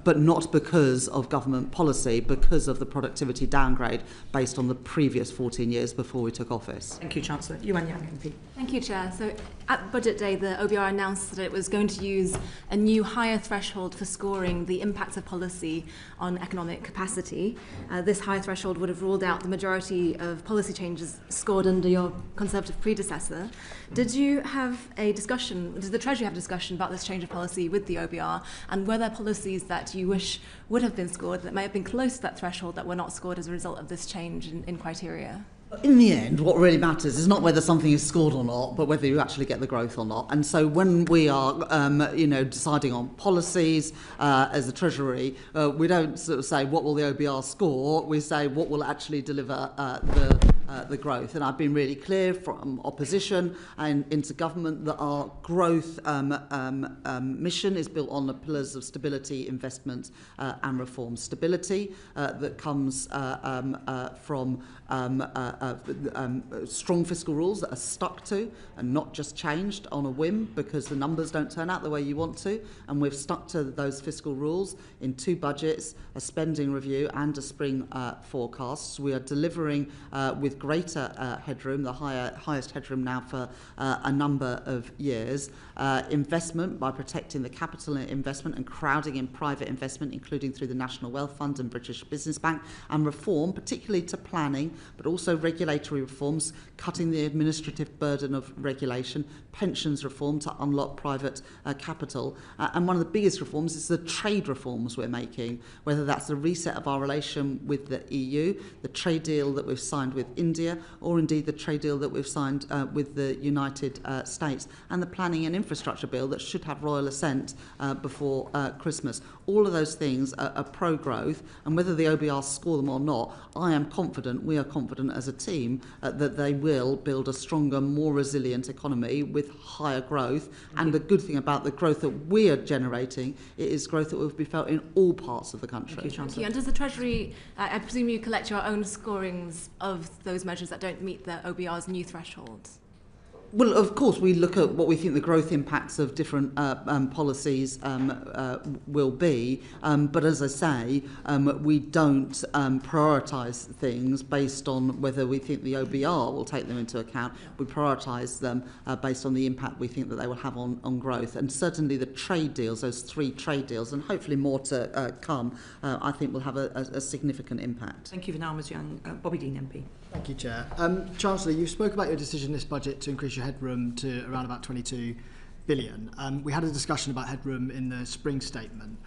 Speaker 1: But not because of government policy, because of the productivity downgrade based on the previous 14 years before we took office.
Speaker 2: Thank you, Chancellor. Yuan Yang, MP.
Speaker 9: Thank you, Chair. So at Budget Day, the OBR announced that it was going to use a new higher threshold for scoring the impacts of policy on economic capacity. This higher threshold would have ruled out the majority of policy changes scored under your Conservative predecessor. Did you have a discussion, did the Treasury have a discussion about this change of policy with the OBR, and were there policies that you wish would have been scored that may have been close to that threshold that were not scored as a result of this change in criteria?
Speaker 1: In the end, what really matters is not whether something is scored or not, but whether you actually get the growth or not. And so when we are, deciding on policies as the Treasury, we don't sort of say what will the OBR score. We say what will actually deliver the growth. And I've been really clear from opposition and into government that our growth mission is built on the pillars of stability, investment and reform. Stability that comes from strong fiscal rules that are stuck to and not just changed on a whim because the numbers don't turn out the way you want to. And we've stuck to those fiscal rules in 2 budgets, a spending review and a spring forecast. We are delivering with greater headroom, the highest headroom now for a number of years. Investment by protecting the capital investment and crowding in private investment, including through the National Wealth Fund and British Business Bank, and reform, particularly to planning, but also regulatory reforms, cutting the administrative burden of regulation, pensions reform to unlock private capital. And one of the biggest reforms is the trade reforms we're making, whether that's the reset of our relation with the EU, the trade deal that we've signed with India, India, or indeed the trade deal that we've signed with the United States, and the planning and infrastructure bill that should have royal assent before Christmas. All of those things are pro-growth, and whether the OBRs score them or not, I am confident, we are confident as a team, that they will build a stronger, more resilient economy with higher growth. And the good thing about the growth that we are generating, it is growth that will be felt in all parts of the country.
Speaker 2: Thank you, Chancellor.
Speaker 9: And does the Treasury, I presume you collect your own scorings of those measures that don't meet the OBR's new thresholds?
Speaker 1: Well, of course, we look at what we think the growth impacts of different policies will be. But as I say, we don't prioritise things based on whether we think the OBR will take them into account. We prioritise them based on the impact we think that they will have on growth. And certainly the trade deals, those 3 trade deals, and hopefully more to come, I think will have a significant impact.
Speaker 2: Thank you for now, Ms Young. Bobby Dean, MP.
Speaker 10: Thank you, Chair. Chancellor, you spoke about your decision this budget to increase your headroom to around about 22 billion. We had a discussion about headroom in the spring statement,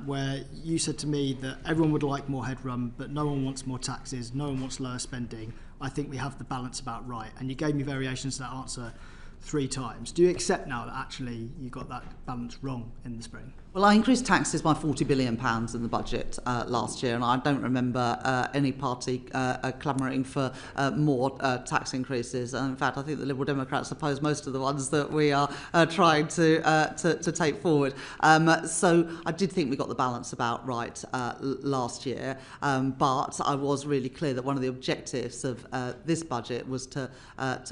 Speaker 10: where you said to me that everyone would like more headroom, but no one wants more taxes, no one wants lower spending. I think we have the balance about right. And you gave me variations to that answer 3 times. Do you accept now that actually you got that balance wrong in the spring?
Speaker 1: Well, I increased taxes by £40 billion in the budget last year, and I don't remember any party clamouring for more tax increases. And in fact, I think the Liberal Democrats oppose most of the ones that we are trying to take forward. So I did think we got the balance about right last year, but I was really clear that one of the objectives of this budget was to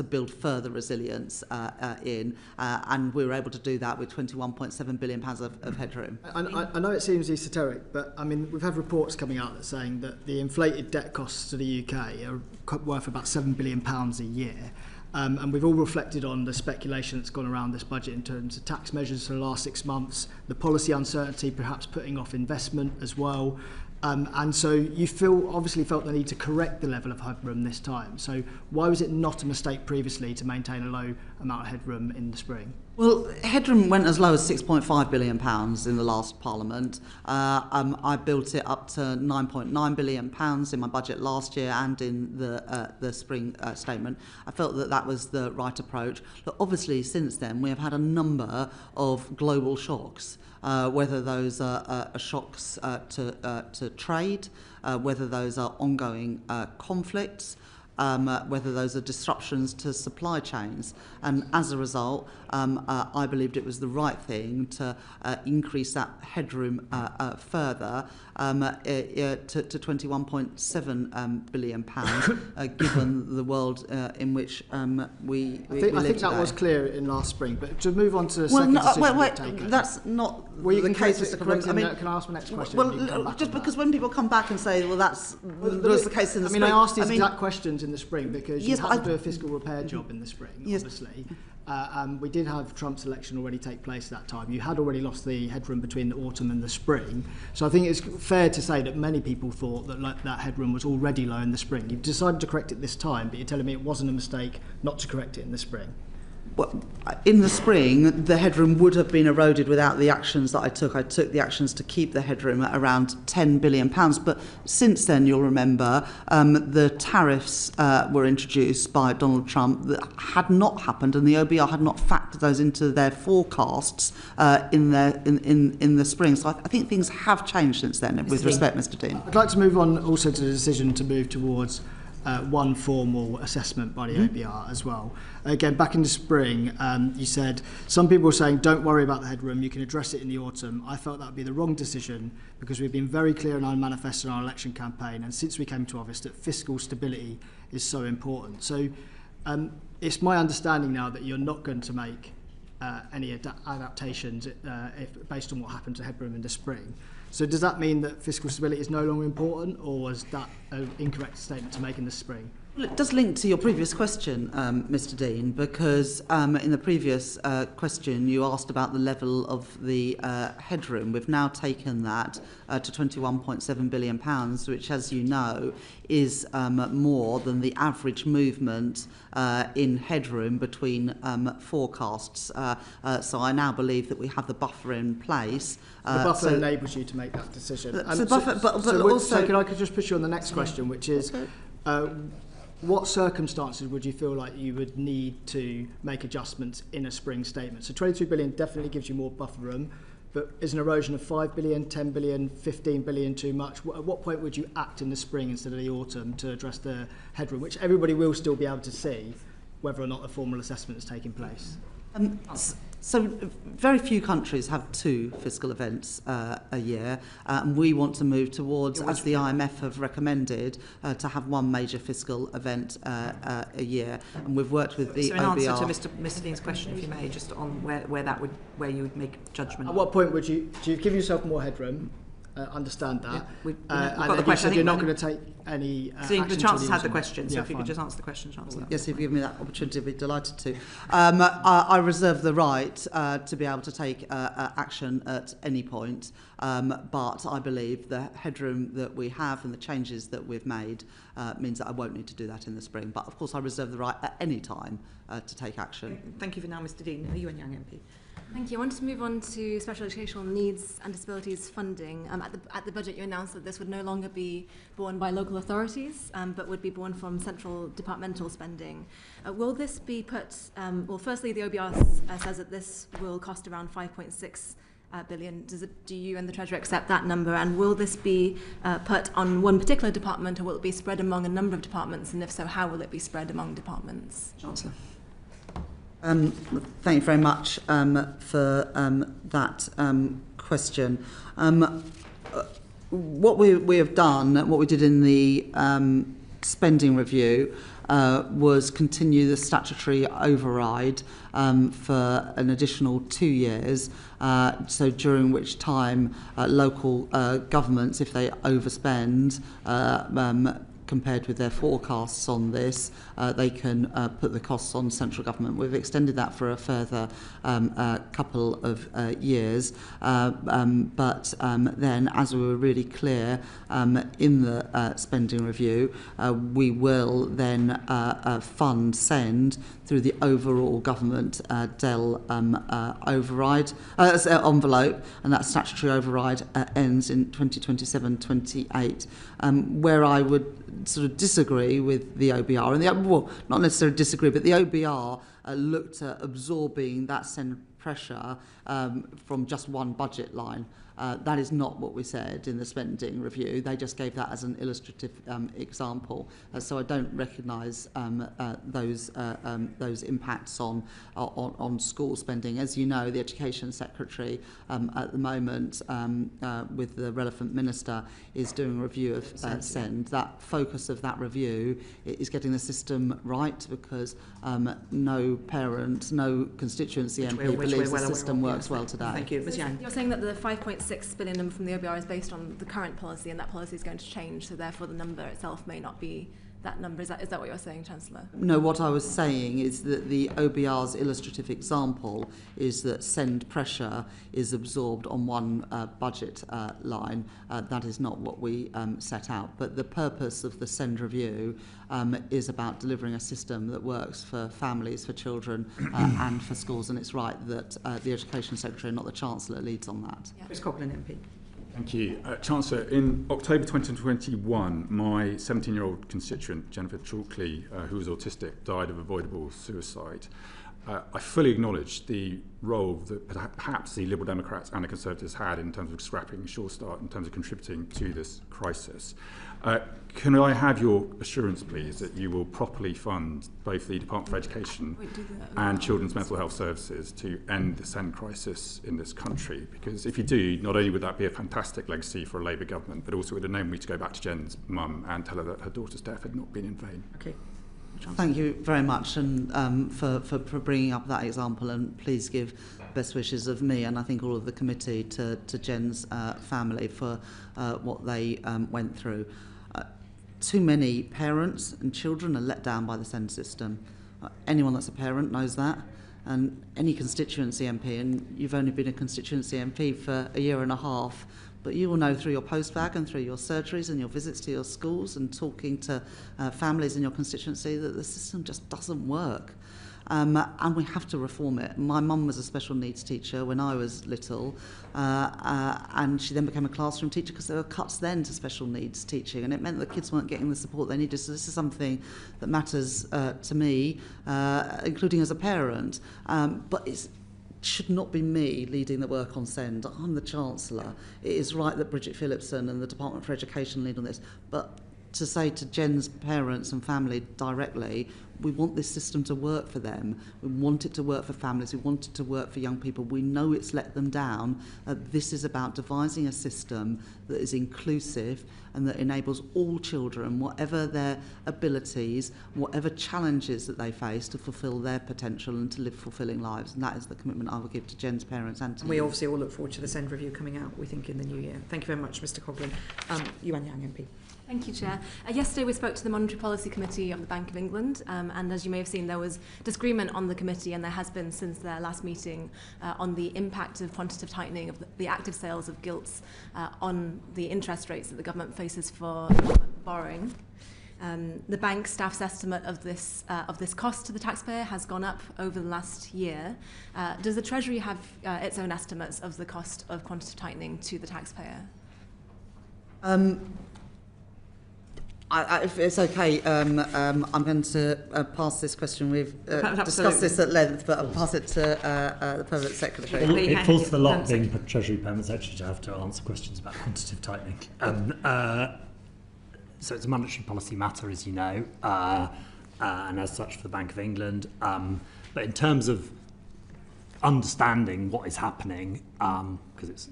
Speaker 1: build further resilience and we were able to do that with £21.7 billion of headroom.
Speaker 10: I know it seems esoteric, but I mean we've had reports coming out that saying that the inflated debt costs to the UK are worth about £7 billion a year. And we've all reflected on the speculation that's gone around this budget in terms of tax measures for the last 6 months, the policy uncertainty perhaps putting off investment as well. And so you obviously felt the need to correct the level of headroom this time. So why was it not a mistake previously to maintain a low amount of headroom in the spring?
Speaker 1: Well, headroom went as low as £6.5 billion in the last Parliament. I built it up to £9.9 billion in my budget last year and in the spring statement. I felt that was the right approach. But obviously, since then, we have had a number of global shocks. Whether those are shocks to trade, whether those are ongoing conflicts, whether those are disruptions to supply chains. And as a result, I believed it was the right thing to increase that headroom further to £21.7 billion, given the world in which we live today.
Speaker 10: I think that was clear in last spring, but to move on to the second decision
Speaker 1: wait,
Speaker 10: taken.
Speaker 1: That's not
Speaker 10: well,
Speaker 1: the case.
Speaker 10: I mean, can I ask my next question?
Speaker 1: Well, just because when people come back and say, well, that was the case in the spring.
Speaker 10: I asked these exact questions in the spring because you had to do a fiscal repair job in the spring, obviously. We did have Trump's election already take place at that time. You had already lost the headroom between the autumn and the spring. So I think it's fair to say that many people thought that that headroom was already low in the spring. You've decided to correct it this time, but you're telling me it wasn't a mistake not to correct it in the spring.
Speaker 1: Well, in the spring, the headroom would have been eroded without the actions that I took. I took the actions to keep the headroom at around £10 billion. But since then, you'll remember, the tariffs were introduced by Donald Trump that had not happened, and the OBR had not factored those into their forecasts in the spring. So I think things have changed since then, with respect, Mr. Dean.
Speaker 10: I'd like to move on also to the decision to move towards one formal assessment by the OBR as well. Again, back in the spring, you said, some people were saying, don't worry about the headroom, you can address it in the autumn. I felt that would be the wrong decision because we've been very clear in our manifesto and our election campaign, and since we came to office, that fiscal stability is so important. So it's my understanding now that you're not going to make any adaptations based on what happened to headroom in the spring. So does that mean that fiscal stability is no longer important, or was that an incorrect statement to make in the spring?
Speaker 1: Well, it does link to your previous question, Mr. Dean, because in the previous question you asked about the level of the headroom. We've now taken that to £21.7 billion, which, as you know, is more than the average movement in headroom between forecasts. So I now believe that we have the buffer in place.
Speaker 10: The buffer enables you to make that decision.
Speaker 1: So can I just push you on the next question, which is...
Speaker 10: what circumstances would you feel like you would need to make adjustments in a spring statement? So 22 billion definitely gives you more buffer room, but is an erosion of 5 billion, 10 billion, 15 billion too much? At what point would you act in the spring instead of the autumn to address the headroom, which everybody will still be able to see whether or not a formal assessment is taking place?
Speaker 1: So very few countries have two fiscal events a year, and we want to move towards, as the IMF have recommended, to have one major fiscal event a year. And we've worked with the
Speaker 2: OBR. So in answer to Mr. Dean's question, if you may, just on where you would make judgment.
Speaker 10: At what point would you give yourself more headroom? Understand that.
Speaker 2: Yeah, we've
Speaker 10: and
Speaker 2: got the
Speaker 10: then
Speaker 2: question.
Speaker 10: you're not going to take any
Speaker 2: so the Chancellor's had the question, so
Speaker 10: yeah,
Speaker 2: if you could just answer the question, Chancellor.
Speaker 1: Yes, if you give me that opportunity, I'd be delighted to. I reserve the right to be able to take action at any point, but I believe the headroom that we have and the changes that we've made means that I won't need to do that in the spring. But of course, I reserve the right at any time to take action.
Speaker 2: Okay. Thank you for now, Mr. Dean. Are you and Young MP?
Speaker 9: Thank you. I wanted to move on to special educational needs and disabilities funding. At the budget, you announced that this would no longer be borne by local authorities, but would be borne from central departmental spending. Will this be put, well, firstly, the OBR says that this will cost around 5.6 billion. Do you and the Treasury accept that number? And will this be put on one particular department, or will it be spread among a number of departments? And if so, how will it be spread among departments?
Speaker 2: Chancellor.
Speaker 1: Thank you very much for that question. What we have done, what we did in the spending review, was continue the statutory override for an additional 2 years, so during which time local governments, if they overspend, compared with their forecasts on this, they can put the costs on central government. We've extended that for a further couple of years, but then, as we were really clear in the spending review, we will then fund SEND through the overall government DEL override envelope, and that statutory override ends in 2027-28. Where I would sort of disagree with the OBR, and well, not necessarily disagree, but the OBR looked at absorbing that SEND pressure from just one budget line. That is not what we said in the spending review. They just gave that as an illustrative example. So I don't recognise those impacts on school spending. As you know, the Education Secretary at the moment, with the relevant minister, is doing a review of SEND. That focus of that review is getting the system right, because no parent, no constituency MP believes the system works well today.
Speaker 2: Thank you. Ms. Yang.
Speaker 9: You're saying that the 5.6 billion number from the OBR is based on the current policy, and that policy is going to change, so therefore the number itself may not be that number. Is that what you're saying, Chancellor?
Speaker 1: No, what I was saying is that the OBR's illustrative example is that SEND pressure is absorbed on one budget line. That is not what we set out. But the purpose of the SEND review is about delivering a system that works for families, for children, and for schools. And it's right that the Education Secretary, not the Chancellor, leads on that.
Speaker 2: Yeah. Ms. Coughlin MP.
Speaker 7: Thank you. Chancellor, in October 2021, my 17-year-old constituent, Jennifer Chalkley, who was autistic, died of avoidable suicide. I fully acknowledge the role that perhaps the Liberal Democrats and the Conservatives had in terms of scrapping Sure Start, in terms of contributing to this crisis. Can I have your assurance, please, that you will properly fund both the Department for Education and Children's Mental Health Services to end the SEND crisis in this country? Because if you do, not only would that be a fantastic legacy for a Labour government, but also it would enable me to go back to Jen's mum and tell her that her daughter's death had not been in vain.
Speaker 2: Okay.
Speaker 1: Thank you very much, and for bringing up that example, and please give best wishes of me and I think all of the committee to Jen's family for what they went through. Too many parents and children are let down by the SEND system. Anyone that's a parent knows that, and any constituency MP, and you've only been a constituency MP for a year and a half, but you will know through your postbag and through your surgeries and your visits to your schools and talking to families in your constituency that the system just doesn't work. and we have to reform it. My mum was a special needs teacher when I was little, and she then became a classroom teacher because there were cuts then to special needs teaching, and it meant that kids weren't getting the support they needed. So this is something that matters to me, including as a parent, but it should not be me leading the work on SEND. I'm the Chancellor. It is right that Bridget Phillipson and the Department for Education lead on this, but to say to Jen's parents and family directly, we want this system to work for them. We want it to work for families. We want it to work for young people. We know it's let them down. This is about devising a system that is inclusive and that enables all children, whatever their abilities, whatever challenges that they face, to fulfil their potential and to live fulfilling lives. And that is the commitment I will give to Jen's parents and to
Speaker 2: We
Speaker 1: you.
Speaker 2: obviously all look forward to the SEND review coming out, we think, in the new year. Thank you very much, Mr Coghlan. Yuan Yang MP.
Speaker 9: Thank you, Chair. Yesterday we spoke to the Monetary Policy Committee of the Bank of England, and as you may have seen, there was disagreement on the committee, and there has been since their last meeting, on the impact of quantitative tightening of the active sales of gilts on the interest rates that the government faces for borrowing. The bank staff's estimate of this cost to the taxpayer has gone up over the last year. Does the Treasury have its own estimates of the cost of quantitative tightening to the taxpayer?
Speaker 1: If it's okay, I'm going to pass this question. We've discussed this at length, but I'll pass it to the Permanent Secretary.
Speaker 3: Well, it falls to the lot being Treasury Permanent Secretary to have to answer questions about quantitative tightening. So it's a monetary policy matter, as you know, and as such for the Bank of England. But in terms of understanding what is happening, because it's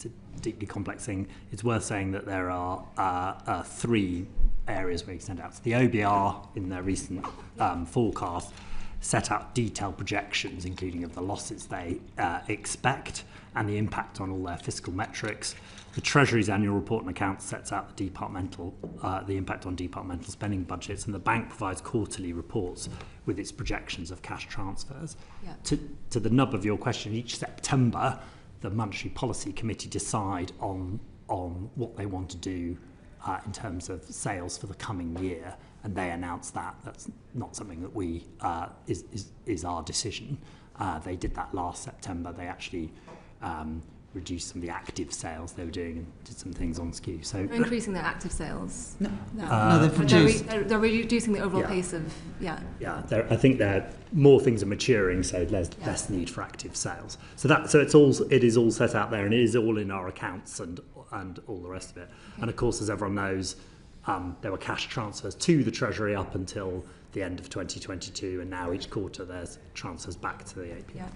Speaker 3: a deeply complex thing, it's worth saying that there are three areas where you extend out. So the OBR, in their recent forecast, set out detailed projections, including of the losses they expect and the impact on all their fiscal metrics. The Treasury's annual report and accounts sets out the impact on departmental spending budgets, and the bank provides quarterly reports with its projections of cash transfers.
Speaker 9: Yeah.
Speaker 3: To the nub of your question, each September, the Monetary Policy Committee decide on what they want to do in terms of sales for the coming year, and they announce that. That's not something that we is our decision. They did that last September. They actually reduced some of the active sales they were doing and did some things on skew. So
Speaker 9: they're increasing their active sales.
Speaker 1: No, they've reduced.
Speaker 9: They're reducing the overall pace of
Speaker 3: I think more things are maturing, so less need for active sales. So it is all set out there, and it is all in our accounts and all the rest of it. Okay. And of course, as everyone knows, there were cash transfers to the Treasury up until the end of 2022, and now each quarter there's transfers back to the AP.
Speaker 9: Yeah.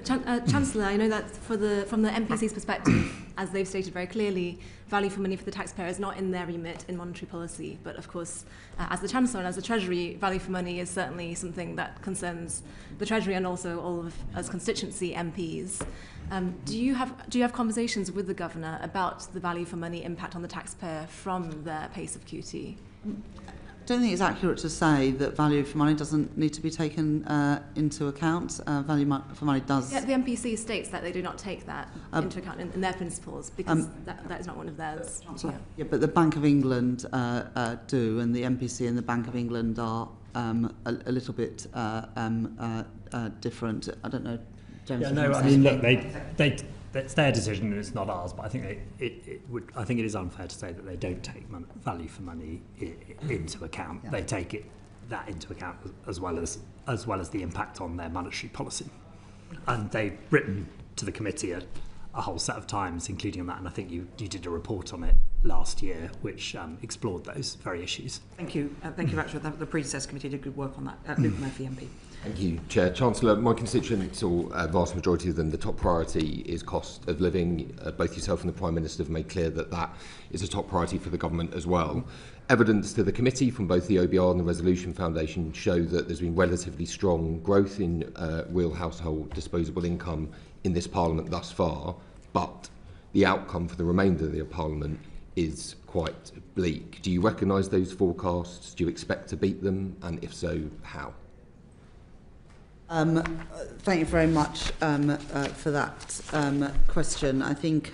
Speaker 9: Chancellor, I know that from the MPC's perspective, as they've stated very clearly, value for money for the taxpayer is not in their remit in monetary policy. But of course, as the Chancellor and as the Treasury, value for money is certainly something that concerns the Treasury and also all of us constituency MPs. Do you have conversations with the Governor about the value for money impact on the taxpayer from their pace of QT?
Speaker 1: I don't think it's accurate to say that value for money doesn't need to be taken into account. Value for money does.
Speaker 9: Yeah, the MPC states that they do not take that into account in their principles because that is not one of theirs.
Speaker 1: Yeah, but the Bank of England do, and the MPC and the Bank of England are a little bit different. I don't know, James.
Speaker 3: Yeah, no, I mean, look, it's their decision and it's not ours. But I think I think it is unfair to say that they don't take value for money into account. Yeah. They take that into account as well as the impact on their monetary policy. And they've written to the committee a whole set of times, including on that. And I think you did a report on it last year, which explored those very issues.
Speaker 2: Thank you. Thank you very much. The predecessor committee did good work on that. Luke Murphy, MP.
Speaker 6: Thank you, Chair. Chancellor, my constituents, or a vast majority of them, the top priority is cost of living. Both yourself and the Prime Minister have made clear that that is a top priority for the government as well. Evidence to the committee from both the OBR and the Resolution Foundation show that there's been relatively strong growth in real household disposable income in this Parliament thus far, but the outcome for the remainder of the Parliament is quite bleak. Do you recognise those forecasts? Do you expect to beat them? And if so, how?
Speaker 1: Thank you very much for that question. I think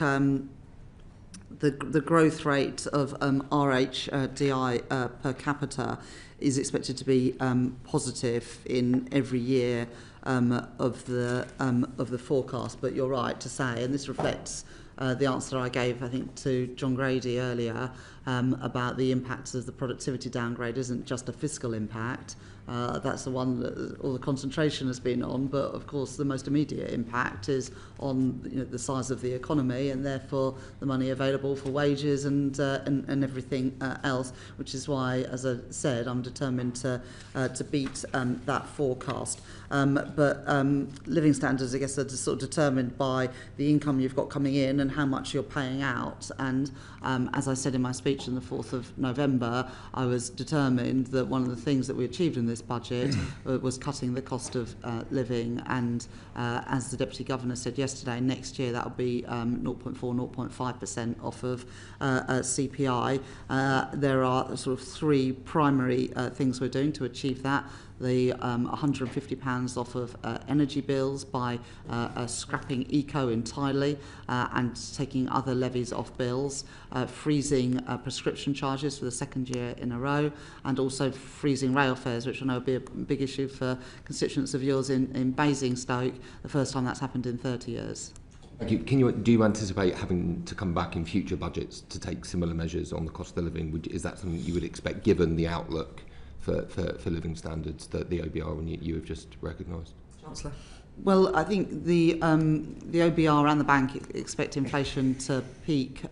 Speaker 1: the growth rate of RHDI per capita is expected to be positive in every year of the forecast. But you're right to say, and this reflects the answer I gave, I think, to John Grady earlier about the impacts of the productivity downgrade isn't just a fiscal impact. That's the one that all the concentration has been on, but of course the most immediate impact is on the size of the economy, and therefore the money available for wages and everything else, which is why, as I said, I'm determined to beat that forecast. But living standards, I guess, are sort of determined by the income you've got coming in and how much you're paying out. And as I said in my speech on the 4th of November, I was determined that one of the things that we achieved in this budget was cutting the cost of living. And as the Deputy Governor said yesterday, next year that will be 0.4, 0.5% off of CPI. There are sort of three primary things we're doing to achieve that. The £150 off of energy bills by scrapping eco entirely and taking other levies off bills, freezing prescription charges for the second year in a row, and also freezing rail fares, which I know will be a big issue for constituents of yours in Basingstoke, the first time that's happened in 30 years.
Speaker 6: Thank you. Do you anticipate having to come back in future budgets to take similar measures on the cost of living? Is that something you would expect, given the outlook for living standards that the OBR and you have just recognised?
Speaker 2: Chancellor.
Speaker 1: Well, I think the OBR and the bank expect inflation to peak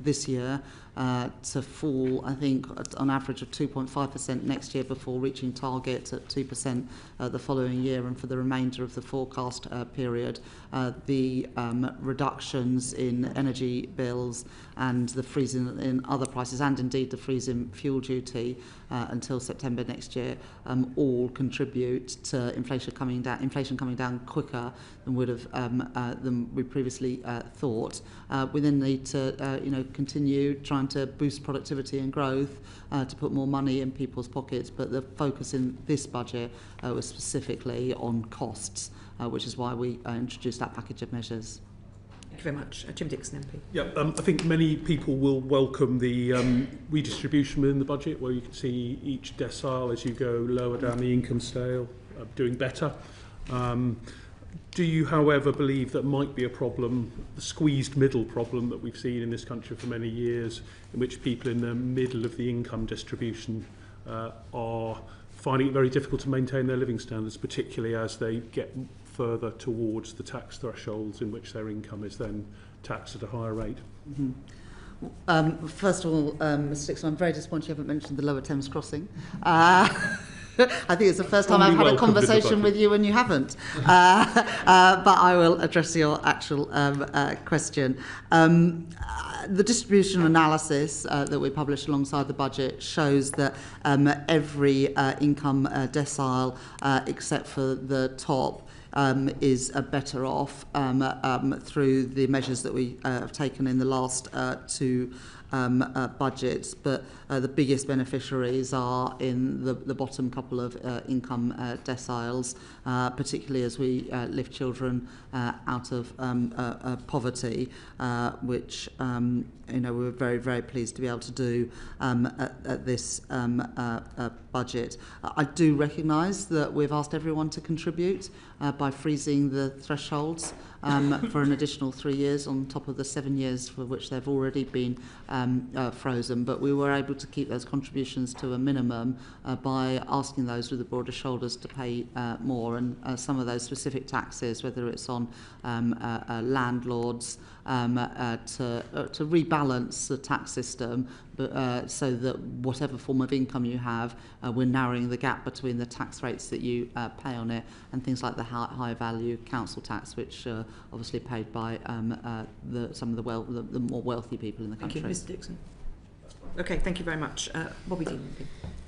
Speaker 1: this year, to fall, I think, on average of 2.5% next year before reaching target at 2% the following year. And for the remainder of the forecast period, the reductions in energy bills and the freezing in other prices, and indeed the freeze in fuel duty until September next year, all contribute to inflation coming down quicker than would have than we previously thought. We then need to continue trying to boost productivity and growth to put more money in people's pockets, but the focus in this budget was specifically on costs, which is why we introduced that package of measures.
Speaker 2: Thank you very much. Jim Dixon, MP.
Speaker 11: Yeah, I think many people will welcome the redistribution within the budget, where you can see each decile as you go lower down the income scale doing better. Do you, however, believe that might be a problem, the squeezed middle problem that we've seen in this country for many years, in which people in the middle of the income distribution are finding it very difficult to maintain their living standards, particularly as they get further towards the tax thresholds in which their income is then taxed at a higher rate?
Speaker 1: Mm-hmm. First of all, Mr. Dixon, I'm very disappointed you haven't mentioned the Lower Thames crossing. I think it's the first time I've had a conversation with you and you haven't. But I will address your actual question. The distribution analysis that we published alongside the budget shows that every income decile, except for the top, is better off through the measures that we have taken in the last two budgets, but the biggest beneficiaries are in the bottom couple of income deciles, particularly as we lift children out of poverty, which we're very, very pleased to be able to do at this budget. I do recognise that we've asked everyone to contribute by freezing the thresholds for an additional 3 years on top of the 7 years for which they've already been frozen, but we were able to keep those contributions to a minimum by asking those with the broader shoulders to pay more, and some of those specific taxes, whether it's on landlords, to rebalance the tax system, but so that whatever form of income you have, we're narrowing the gap between the tax rates that you pay on it and things like the high value council tax, which obviously paid by some of the more wealthy people in the country.
Speaker 2: Thank you, Mr. Dixon. Okay, thank you very much. Bobby Dean.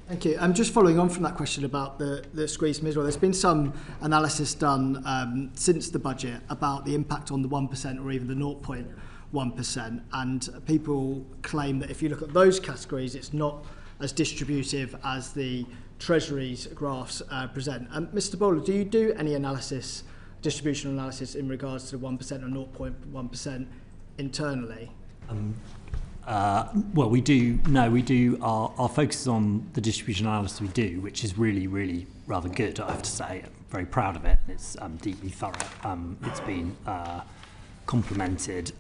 Speaker 10: Thank you. Just following on from that question about the squeezed middle, there's been some analysis done since the budget about the impact on the 1% or even the 0.1%, and people claim that if you look at those categories, it's not as distributive as the Treasury's graphs present. Mr. Bowler, do you do any distribution analysis in regards to the 1% or 0.1% internally?
Speaker 3: Well, we do. No, we do. Our focus is on the distribution analysis we do, which is really, really rather good. I have to say, I'm very proud of it. It's deeply thorough. It's been complimented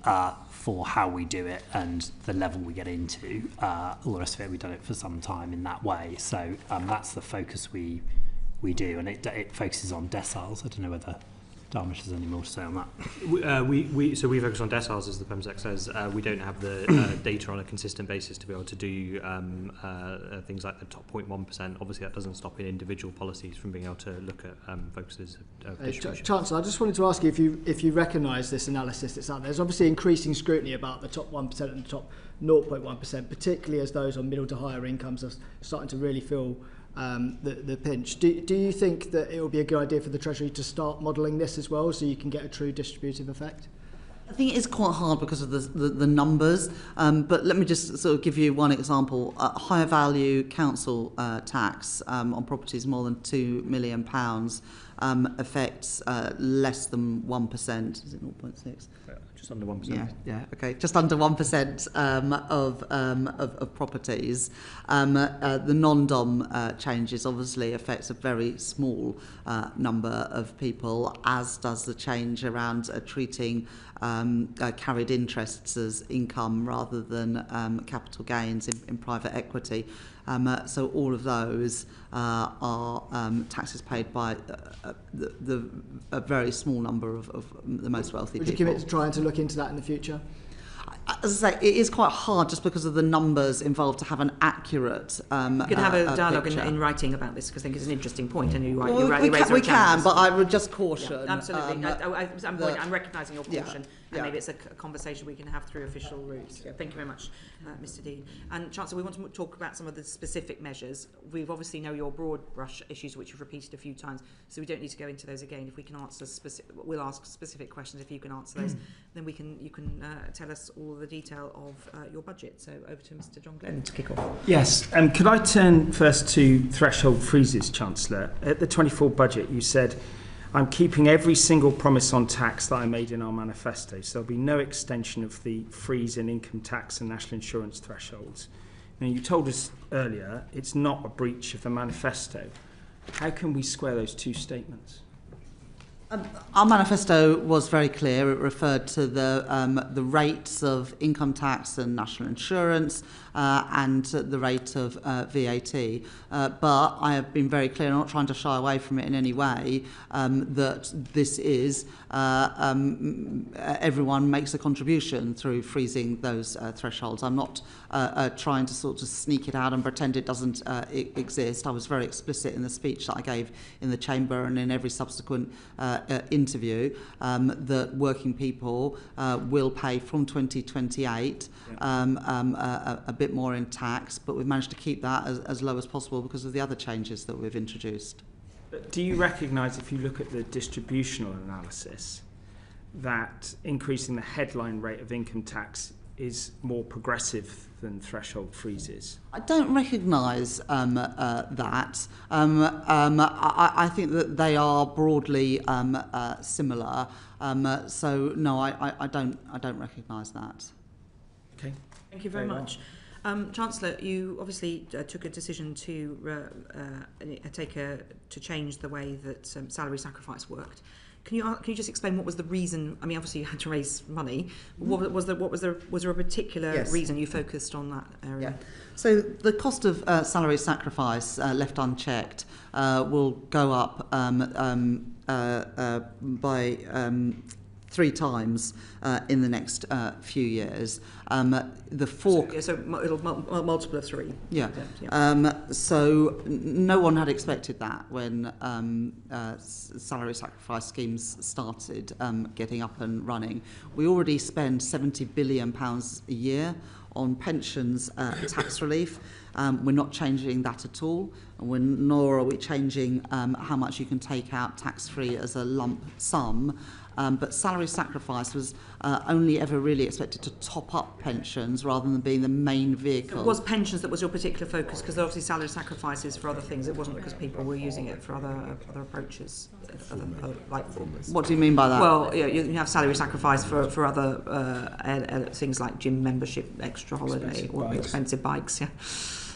Speaker 3: for how we do it and the level we get into. All the rest of it, we've done it for some time in that way. So that's the focus we do, and it focuses on deciles. I don't know whether Darmish has any more to say on that.
Speaker 12: So we focus on deciles, as the PEMSEC says. We don't have the data on a consistent basis to be able to do things like the top 0.1%. Obviously, that doesn't stop in individual policies from being able to look at focuses of distribution.
Speaker 10: Chancellor, I just wanted to ask you if you recognise this analysis that's out there. There's obviously increasing scrutiny about the top 1% and the top 0.1%, particularly as those on middle to higher incomes are starting to really feel the pinch. Do you think that it would be a good idea for the Treasury to start modelling this as well, so you can get a true distributive effect?
Speaker 1: I think it is quite hard because of the numbers, but let me just sort of give you one example. Higher value council tax on properties more than £2 million affects less than 1%. Is it 0.6?
Speaker 12: Just under 1%.
Speaker 1: Yeah, okay, just under 1% of properties. The non-dom changes obviously affects a very small number of people, as does the change around treating carried interests as income rather than capital gains in private equity. So all of those are taxes paid by a very small number of the most wealthy people.
Speaker 10: Would you commit to trying to look into that in the future?
Speaker 1: As I say, it is quite hard just because of the numbers involved to have an accurate
Speaker 2: We could have a dialogue in writing about this, because I think it's an interesting point, and you're right, we can,
Speaker 1: but I would just caution.
Speaker 2: Yeah, absolutely. I'm recognising your caution, and maybe it's a conversation we can have through official routes. Thank you very much, Mr. Dean. And Chancellor, we want to talk about some of the specific measures. We've obviously know your broad brush issues, which you've repeated a few times, so we don't need to go into those again. If we can answer we'll ask specific questions. If you can answer those, then you can tell us all the detail of your budget. So over to Mr. John Glenn to kick off.
Speaker 4: Yes, could I turn first to threshold freezes, Chancellor? At the 24 budget, you said, I'm keeping every single promise on tax that I made in our manifesto, so there'll be no extension of the freeze in income tax and national insurance thresholds. Now, you told us earlier it's not a breach of the manifesto. How can we square those two statements?
Speaker 1: Our manifesto was very clear. It referred to the rates of income tax and national insurance and the rate of VAT. But I have been very clear, I'm not trying to shy away from it in any way, that this is everyone makes a contribution through freezing those thresholds. I'm not trying to sort of sneak it out and pretend it doesn't exist. I was very explicit in the speech that I gave in the Chamber and in every subsequent interview that working people will pay from 2028 a bit more in tax, but we've managed to keep that as low as possible because of the other changes that we've introduced.
Speaker 4: But do you recognise, if you look at the distributional analysis, that increasing the headline rate of income tax is more progressive than threshold freezes?
Speaker 1: I don't recognise that. I think that they are broadly similar. So no, I don't recognise that.
Speaker 4: Okay.
Speaker 2: Thank you very much. Chancellor, you obviously took a decision to change the way that salary sacrifice worked. Can you just explain what was the reason? I mean, obviously you had to raise money. Was there a particular reason you focused on that area?
Speaker 1: Yeah. So the cost of salary sacrifice left unchecked will go up by 3 times in the next few years.
Speaker 2: So it'll multiple of 3.
Speaker 1: Yeah. So no one had expected that when salary sacrifice schemes started getting up and running. We already spend £70 billion a year on pensions tax relief. We're not changing that at all, nor are we changing how much you can take out tax-free as a lump sum. but salary sacrifice was only ever really expected to top up pensions rather than being the main vehicle.
Speaker 2: So it was pensions that was your particular focus, because obviously salary sacrifices for other things. It wasn't because people were using it for other approaches. Like,
Speaker 1: what do you mean by that?
Speaker 2: Well, you have salary sacrifice for other things like gym membership, extra holiday, or expensive bikes. Yeah.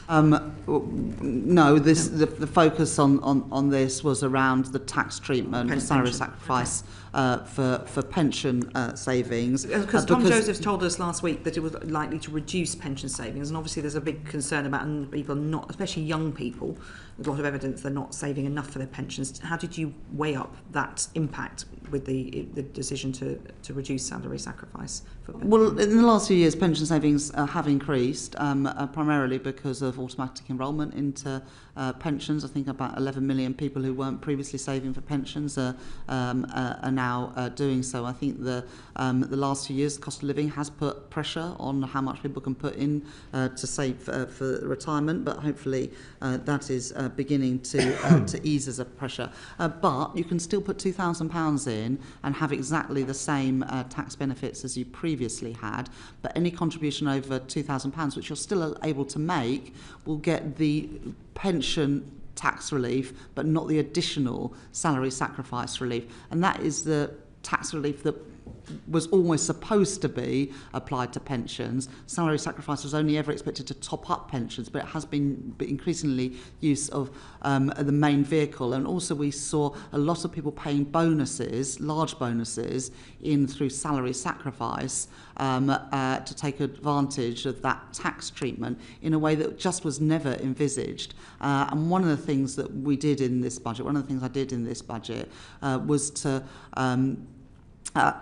Speaker 1: No, the focus on this was around the tax treatment for salary sacrifice for pension savings.
Speaker 2: Because Tom Josephs told us last week that it was likely to reduce pension savings, and obviously there's a big concern about people not, especially young people. There's a lot of evidence they're not saving enough for their pensions. How did you weigh up that impact with the decision to reduce salary sacrifice for pensions?
Speaker 1: Well, in the last few years, pension savings have increased, primarily because of automatic enrolment into pensions. I think about 11 million people who weren't previously saving for pensions are now doing so. I think the last few years, the cost of living has put pressure on how much people can put in to save for retirement, but hopefully that is beginning to ease as a pressure. But you can still put £2,000 in and have exactly the same tax benefits as you previously had, but any contribution over £2,000, which you're still able to make, will get the pension tax relief, but not the additional salary sacrifice relief. And that is the tax relief that was always supposed to be applied to pensions. Salary sacrifice was only ever expected to top up pensions, but it has been increasingly use of the main vehicle. And also we saw a lot of people paying bonuses, large bonuses, in through salary sacrifice to take advantage of that tax treatment in a way that just was never envisaged. And one of the things that we did in this budget, one of the things I did in this budget was to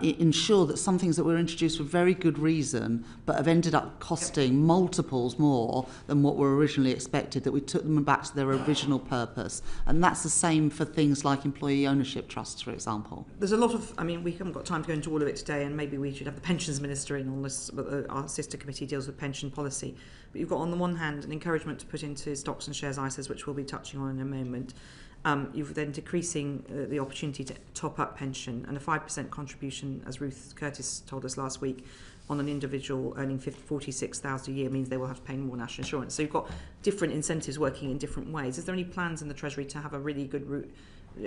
Speaker 1: ensure that some things that were introduced for very good reason but have ended up costing multiples more than what were originally expected, that we took them back to their original purpose. And that's the same for things like employee ownership trusts, for example.
Speaker 2: There's a lot of, we haven't got time to go into all of it today, and maybe we should have the pensions minister in on this, but our sister committee deals with pension policy. But you've got on the one hand an encouragement to put into stocks and shares ISAs, which we'll be touching on in a moment. You've then decreasing the opportunity to top up pension, and a 5% contribution, as Ruth Curtis told us last week, on an individual earning $46,000 a year means they will have to pay more national insurance. So you've got different incentives working in different ways. Is there any plans in the Treasury to have a really good route,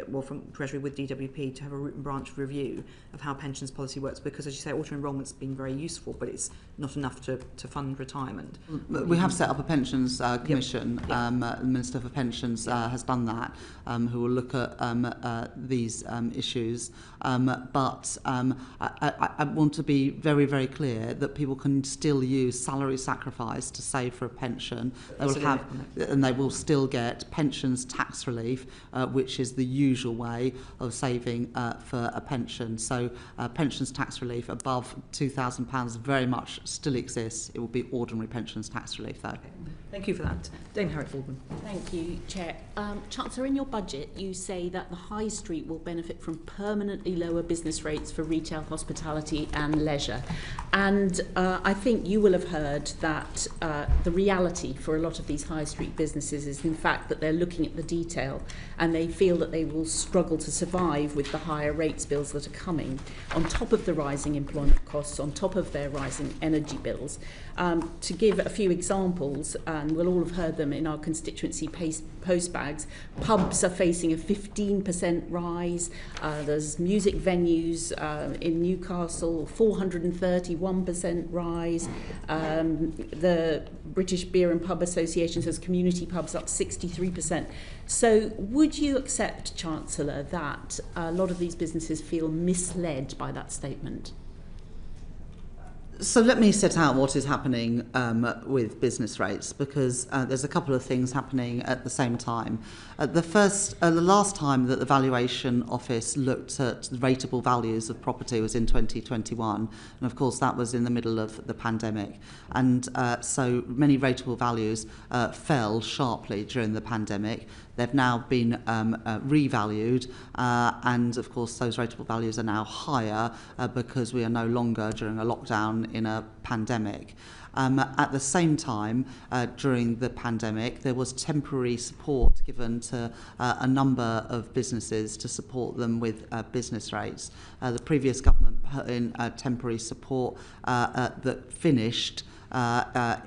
Speaker 2: well, from Treasury with DWP, to have a root and branch review of how pensions policy works? Because, as you say, auto-enrolment's been very useful, but it's not enough to fund retirement.
Speaker 1: We have set up a pensions commission. The Minister for Pensions has done that, who will look at these issues. But I want to be very, very clear that people can still use salary sacrifice to save for a pension. They will have, and they will still get pensions tax relief, which is the usual way of saving for a pension. So pensions tax relief above £2,000 very much still exists. It will be ordinary pensions tax relief, though.
Speaker 2: Thank you for that. Dame Harriet-Baldwin.
Speaker 5: Thank you, Chair. Chancellor, in your budget, you say that the High Street will benefit from permanently lower business rates for retail, hospitality and leisure. And I think you will have heard that the reality for a lot of these High Street businesses is, in fact, that they're looking at the detail and they feel that they will struggle to survive with the higher rates bills that are coming, on top of the rising employment costs, on top of their rising energy bills. To give a few examples, and we'll all have heard them in our constituency postbags, pubs are facing a 15% rise. There's music venues in Newcastle, 431% rise. The British Beer and Pub Association says community pubs up 63%. So would you accept, Chancellor, that a lot of these businesses feel misled by that statement?
Speaker 1: So let me set out what is happening with business rates, because there's a couple of things happening at the same time. The last time that the Valuation Office looked at the rateable values of property was in 2021, and of course that was in the middle of the pandemic. And so many rateable values fell sharply during the pandemic. They've now been revalued, and of course those rateable values are now higher because we are no longer during a lockdown in a pandemic. At the same time, during the pandemic, there was temporary support given to a number of businesses to support them with business rates. The previous government put in temporary support that finished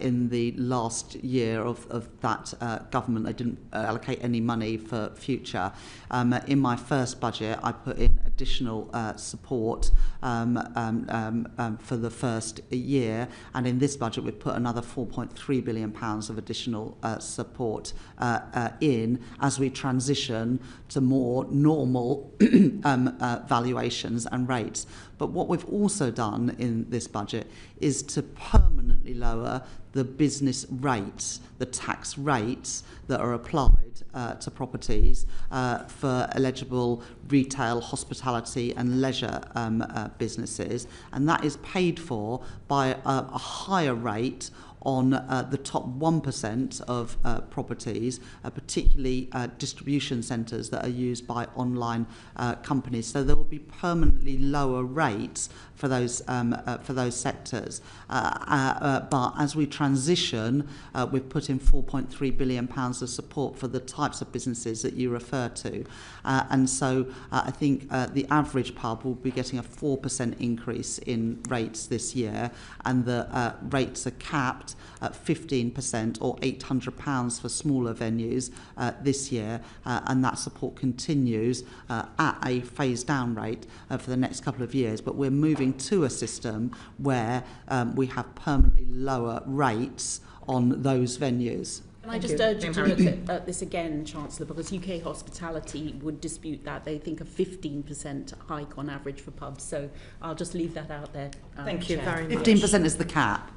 Speaker 1: in the last year of that government. They didn't allocate any money for future. In my first budget, I put in additional support for the first year, and in this budget we've put another £4.3 billion of additional support in as we transition to more normal valuations and rates. But what we've also done in this budget is to permanently lower the business rates, the tax rates that are applied to properties for eligible retail, hospitality and leisure businesses, and that is paid for by a higher rate on the top 1% of properties, particularly distribution centres that are used by online companies. So there will be permanently lower rates for those sectors. But as we transition, we've put in £4.3 billion of support for the types of businesses that you refer to. And so I think the average pub will be getting a 4% increase in rates this year, and the rates are capped at 15% or £800 for smaller venues this year, and that support continues at a phased down rate for the next couple of years. But we're moving to a system where we have permanently lower rates on those venues.
Speaker 5: Can I just urge you to look at this again, Chancellor, because UK Hospitality would dispute that. They think a 15% hike on average for pubs. So I'll just leave that out there.
Speaker 2: Thank you very much.
Speaker 1: 15% is the cap.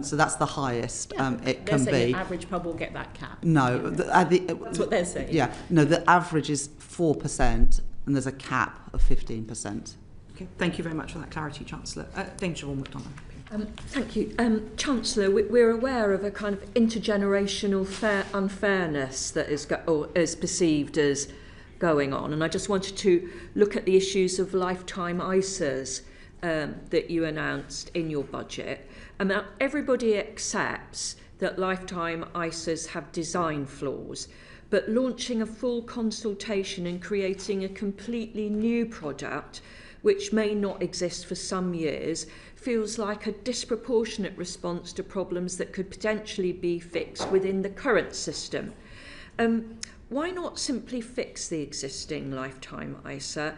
Speaker 1: So that's the highest it can be.
Speaker 5: The average pub will get that cap.
Speaker 1: No.
Speaker 5: That's what they're saying.
Speaker 1: Yeah. No, the average is 4% and there's a cap of 15%.
Speaker 2: Okay. Thank you very much for that clarity, Chancellor. Danger McDonald.
Speaker 13: Thank you. Chancellor, we're aware of a kind of intergenerational unfairness that is perceived as going on, and I just wanted to look at the issues of lifetime ISAs that you announced in your budget. Now, everybody accepts that lifetime ISAs have design flaws, but launching a full consultation and creating a completely new product, which may not exist for some years, feels like a disproportionate response to problems that could potentially be fixed within the current system. Why not simply fix the existing lifetime ISA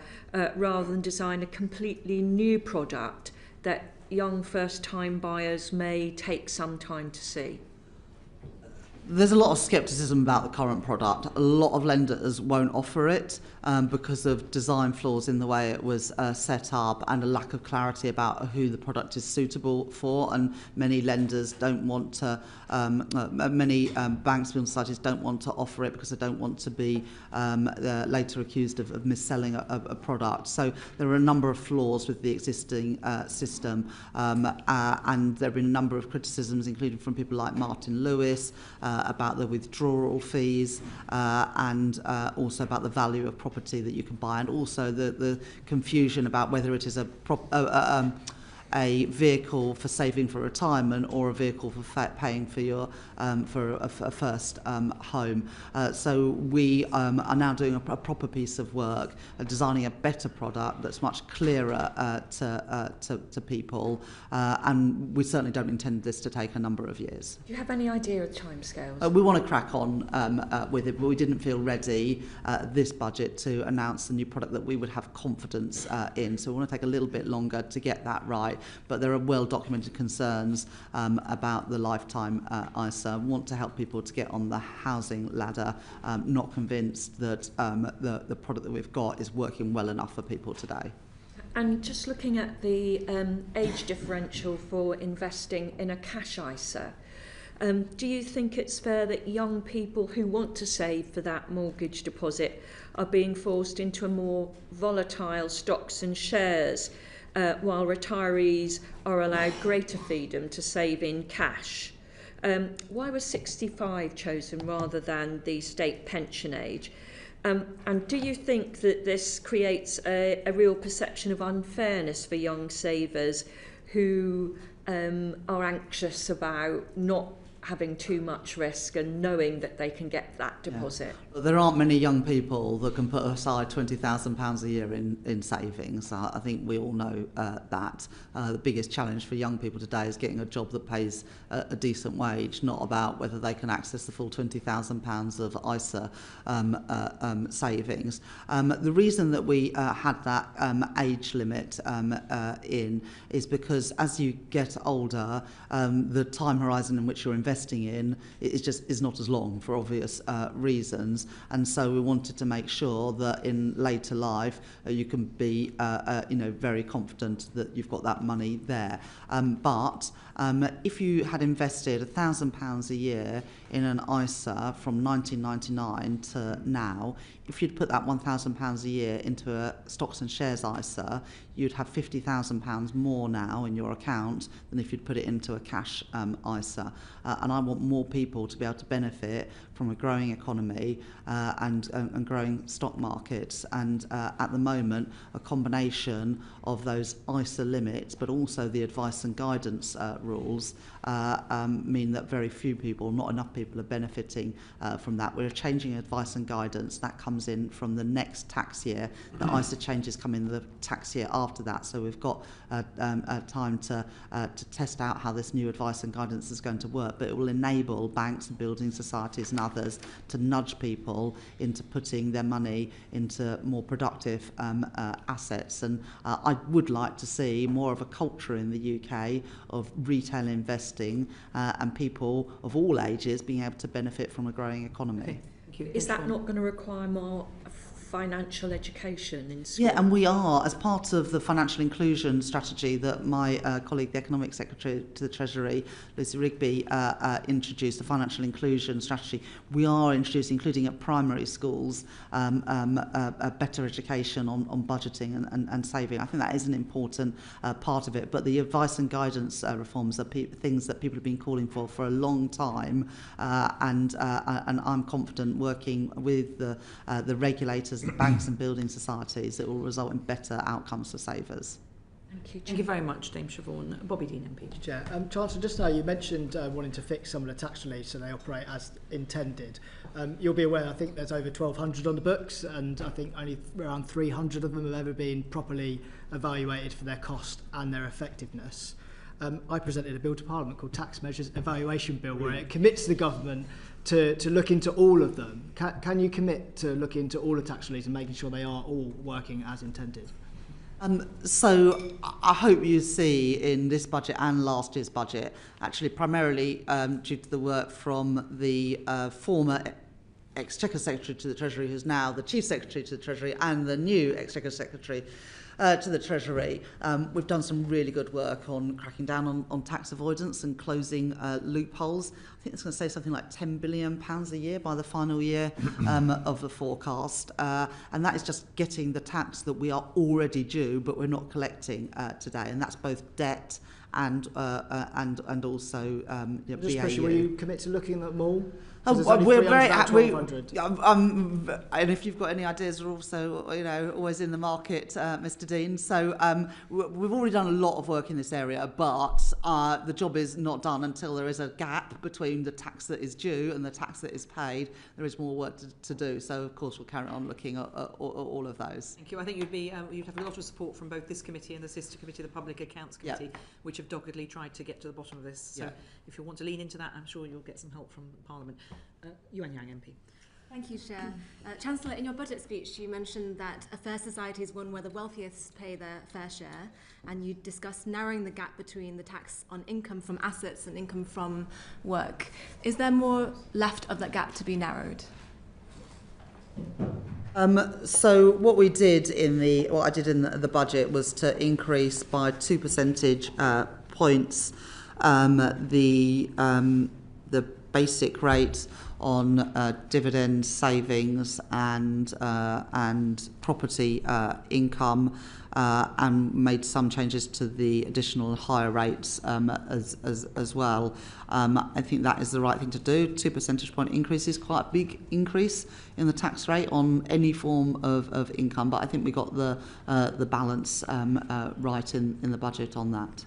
Speaker 13: rather than design a completely new product that young first-time buyers may take some time to see?
Speaker 1: There's a lot of scepticism about the current product. A lot of lenders won't offer it because of design flaws in the way it was set up and a lack of clarity about who the product is suitable for. And many lenders don't want to, many banks and societies don't want to offer it because they don't want to be later accused of misselling a product. So there are a number of flaws with the existing system, and there have been a number of criticisms, including from people like Martin Lewis, about the withdrawal fees and also about the value of property that you can buy, and also the confusion about whether it is a vehicle for saving for retirement or a vehicle for paying for your for a first home. So we are now doing a proper piece of work, designing a better product that's much clearer to people, and we certainly don't intend this to take a number of years.
Speaker 13: Do you have any idea of timescales?
Speaker 1: We want to crack on with it, but we didn't feel ready this budget to announce a new product that we would have confidence in. So we want to take a little bit longer to get that right. But there are well-documented concerns about the lifetime ISA. We want to help people to get on the housing ladder, not convinced that the product that we've got is working well enough for people today.
Speaker 13: And just looking at the age differential for investing in a cash ISA, do you think it's fair that young people who want to save for that mortgage deposit are being forced into a more volatile stocks and shares, while retirees are allowed greater freedom to save in cash? Why was 65 chosen rather than the state pension age? And do you think that this creates a real perception of unfairness for young savers who are anxious about not having too much risk and knowing that they can get that deposit?
Speaker 1: Yeah. There aren't many young people that can put aside £20,000 a year in savings. I think we all know that. The biggest challenge for young people today is getting a job that pays a decent wage, not about whether they can access the full £20,000 of ISA savings. The reason that we had that age limit in is because as you get older, the time horizon in which you're investing in is not as long for obvious reasons, and so we wanted to make sure that in later life you can be very confident that you've got that money there. But if you had invested £1,000 a year in an ISA from 1999 to now, if you'd put that £1,000 a year into a stocks and shares ISA, you'd have £50,000 more now in your account than if you'd put it into a cash ISA. And I want more people to be able to benefit from a growing economy and growing stock markets. And at the moment, a combination of those ISA limits, but also the advice and guidance rules, mean that very few people, not enough people, are benefiting from that. We're changing advice and guidance. That comes in from the next tax year. The ISA changes come in the tax year after that. So we've got time to test out how this new advice and guidance is going to work. But it will enable banks and building societies and others to nudge people into putting their money into more productive assets. And I would like to see more of a culture in the UK of retail investing and people of all ages being able to benefit from a growing economy.
Speaker 2: Okay. Thank you.
Speaker 13: Is that not going to require more financial education in school?
Speaker 1: Yeah, and we are, as part of the financial inclusion strategy that my colleague, the Economic Secretary to the Treasury, Lucy Rigby, introduced, the financial inclusion strategy, we are introducing, including at primary schools, a better education on budgeting and saving. I think that is an important part of it, but the advice and guidance reforms are things that people have been calling for a long time, and I'm confident working with the regulators, the banks and building societies, it will result in better outcomes for savers.
Speaker 2: Thank you. Thank you very much, Dame Siobhan. Bobby Dean MP.
Speaker 10: Chair. Chancellor, just now you mentioned wanting to fix some of the tax relief so they operate as intended. You'll be aware, I think there's over 1,200 on the books, and I think only around 300 of them have ever been properly evaluated for their cost and their effectiveness. I presented a bill to Parliament called Tax Measures Evaluation Bill, where it commits the government to look into all of them. Can you commit to look into all the tax reliefs and making sure they are all working as intended?
Speaker 1: So I hope you see in this budget and last year's budget, actually primarily due to the work from the former Exchequer Secretary to the Treasury, who's now the Chief Secretary to the Treasury, and the new Exchequer Secretary to the Treasury. We've done some really good work on cracking down on tax avoidance and closing loopholes. I think it's going to save something like £10 billion a year by the final year of the forecast. And that is just getting the tax that we are already due, but we're not collecting today. And that's both debt and also BAU.
Speaker 10: Will you commit to looking at them all?
Speaker 1: We're very happy. And if you've got any ideas, we're also always in the market, Mr. Dean. So we've already done a lot of work in this area, but the job is not done until there is a gap between the tax that is due and the tax that is paid. There is more work to do. So of course we'll carry on looking at all of those.
Speaker 2: Thank you. I think you'd have a lot of support from both this committee and the sister committee, the Public Accounts Committee, which have doggedly tried to get to the bottom of this. So if you want to lean into that, I'm sure you'll get some help from Parliament. Yuan Yang MP.
Speaker 9: Thank you, Chair. Chancellor, in your budget speech, you mentioned that a fair society is one where the wealthiest pay their fair share, and you discussed narrowing the gap between the tax on income from assets and income from work. Is there more left of that gap to be narrowed?
Speaker 1: So what we did what I did in the budget was to increase by 2 percentage points the basic rate on dividend savings and property income and made some changes to the additional higher rates as well. I think that is the right thing to do. 2 percentage point increase is quite a big increase in the tax rate on any form of income, but I think we got the balance right in the budget on that.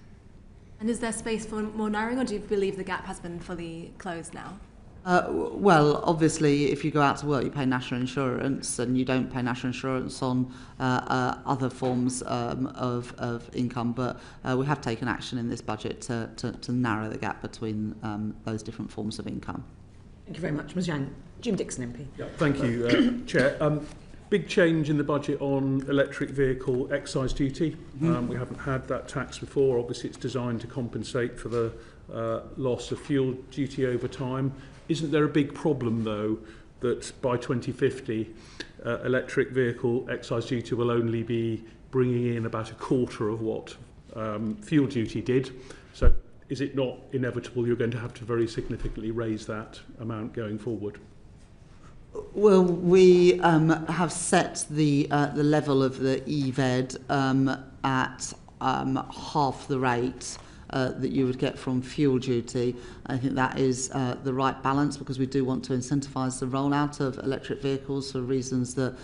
Speaker 9: And is there space for more narrowing, or do you believe the gap has been fully closed now?
Speaker 1: Well, obviously, if you go out to work, you pay national insurance, and you don't pay national insurance on other forms of income. But we have taken action in this budget to narrow the gap between those different forms of income.
Speaker 2: Thank you very much, Ms Yang. Jim Dixon, MP.
Speaker 11: Yeah, thank you, Chair. Big change in the budget on electric vehicle excise duty. We haven't had that tax before. Obviously, it's designed to compensate for the loss of fuel duty over time. Isn't there a big problem, though, that by 2050, electric vehicle excise duty will only be bringing in about a quarter of what fuel duty did? So is it not inevitable you're going to have to very significantly raise that amount going forward?
Speaker 1: Well, we have set the level of the EVED at half the rate that you would get from fuel duty. I think that is the right balance, because we do want to incentivise the rollout of electric vehicles for reasons that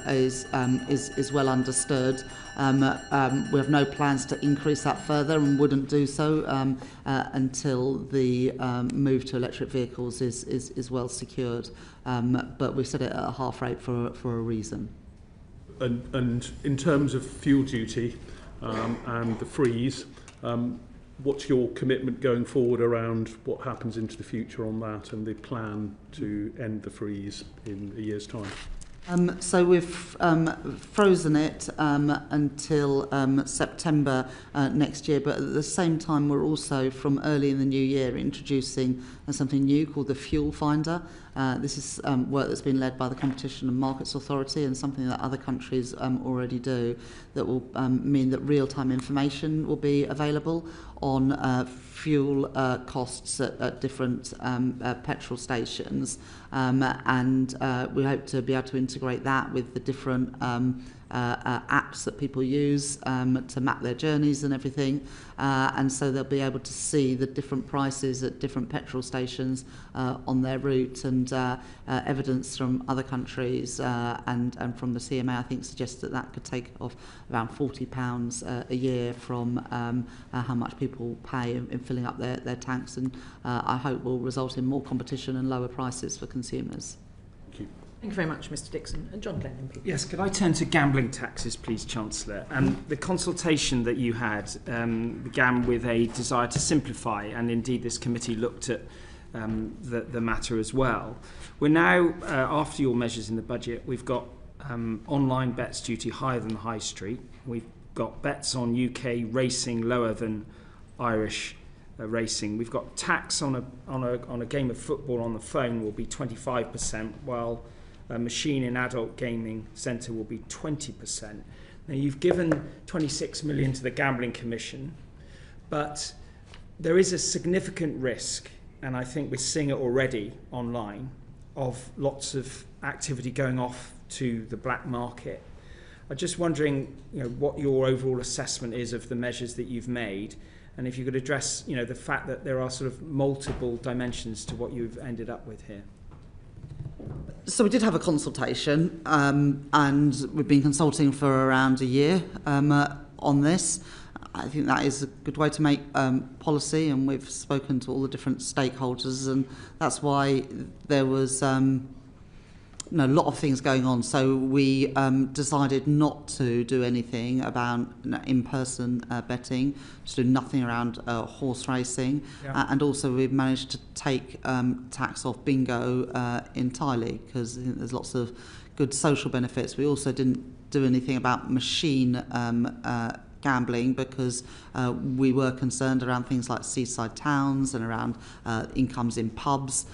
Speaker 1: is well understood. We have no plans to increase that further, and wouldn't do so until the move to electric vehicles is well secured. But we set it at a half rate for a reason.
Speaker 11: And in terms of fuel duty and the freeze, what's your commitment going forward around what happens into the future on that, and the plan to end the freeze in a year's time?
Speaker 1: So we've frozen it until September next year, but at the same time we're also, from early in the new year, introducing something new called the Fuel Finder. This is work that's been led by the Competition and Markets Authority, and something that other countries already do, that will mean that real-time information will be available on fuel costs at different petrol stations, and we hope to be able to integrate that with the different apps that people use to map their journeys and everything, and so they'll be able to see the different prices at different petrol stations on their route, and evidence from other countries and from the CMA, I think, suggests that could take off around £40 a year from how much people pay in filling up their tanks, and I hope will result in more competition and lower prices for consumers.
Speaker 11: Thank you.
Speaker 2: Thank you very much, Mr Dixon. And John Glenn, MP.
Speaker 4: Yes, could I turn to gambling taxes, please, Chancellor? The consultation that you had began with a desire to simplify, and indeed this committee looked at the matter as well. We're now, after your measures in the budget, we've got online bets duty higher than the high street. We've got bets on UK racing lower than Irish racing. We've got tax on a game of football on the phone will be 25%, while a machine in adult gaming centre will be 20%. Now, you've given 26 million to the Gambling Commission, but there is a significant risk, and I think we're seeing it already online, of lots of activity going off to the black market. I'm just wondering, what your overall assessment is of the measures that you've made, and if you could address, the fact that there are sort of multiple dimensions to what you've ended up with here.
Speaker 1: So we did have a consultation, and we've been consulting for around a year on this. I think that is a good way to make policy, and we've spoken to all the different stakeholders, and that's why there was a lot of things going on. So we decided not to do anything about in-person betting, to do nothing around horse racing, and also we've managed to take tax off bingo entirely, because I think there's lots of good social benefits. We also didn't do anything about machine gambling, because we were concerned around things like seaside towns and around incomes in pubs,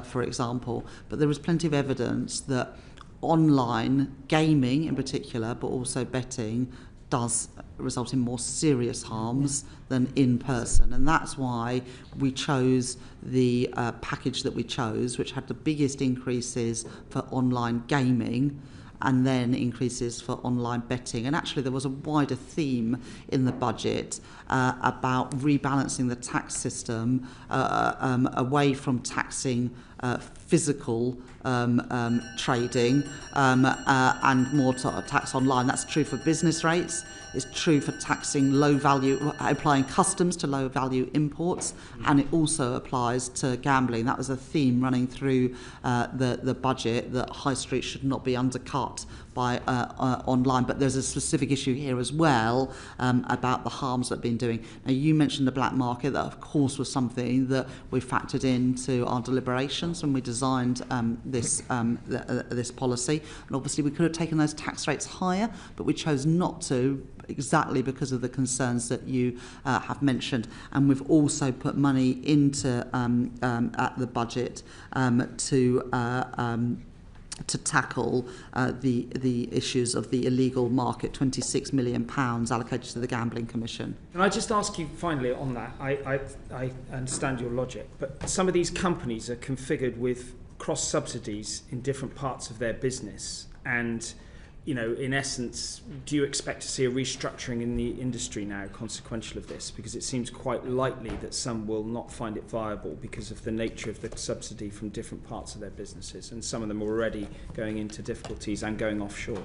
Speaker 1: for example. But there was plenty of evidence that online gaming in particular, but also betting, does result in more serious harms than in person. And that's why we chose the package that we chose, which had the biggest increases for online gaming, and then increases for online betting. And actually there was a wider theme in the budget about rebalancing the tax system away from taxing physical trading and more tax online. That's true for business rates. It's true for taxing low value, applying customs to low value imports, and it also applies to gambling. That was a theme running through the budget, that high street should not be undercut by online. But there's a specific issue here as well about the harms that have been doing. Now, you mentioned the black market. That, of course, was something that we factored into our deliberations when we designed this policy. And obviously, we could have taken those tax rates higher, but we chose not to, exactly because of the concerns that you have mentioned. And we've also put money into at the budget to tackle the issues of the illegal market. £26 million allocated to the Gambling Commission.
Speaker 4: Can I just ask you finally on that? I understand your logic, but some of these companies are configured with cross subsidies in different parts of their business, and in essence, do you expect to see a restructuring in the industry now consequential of this? Because it seems quite likely that some will not find it viable because of the nature of the subsidy from different parts of their businesses, and some of them are already going into difficulties and going offshore.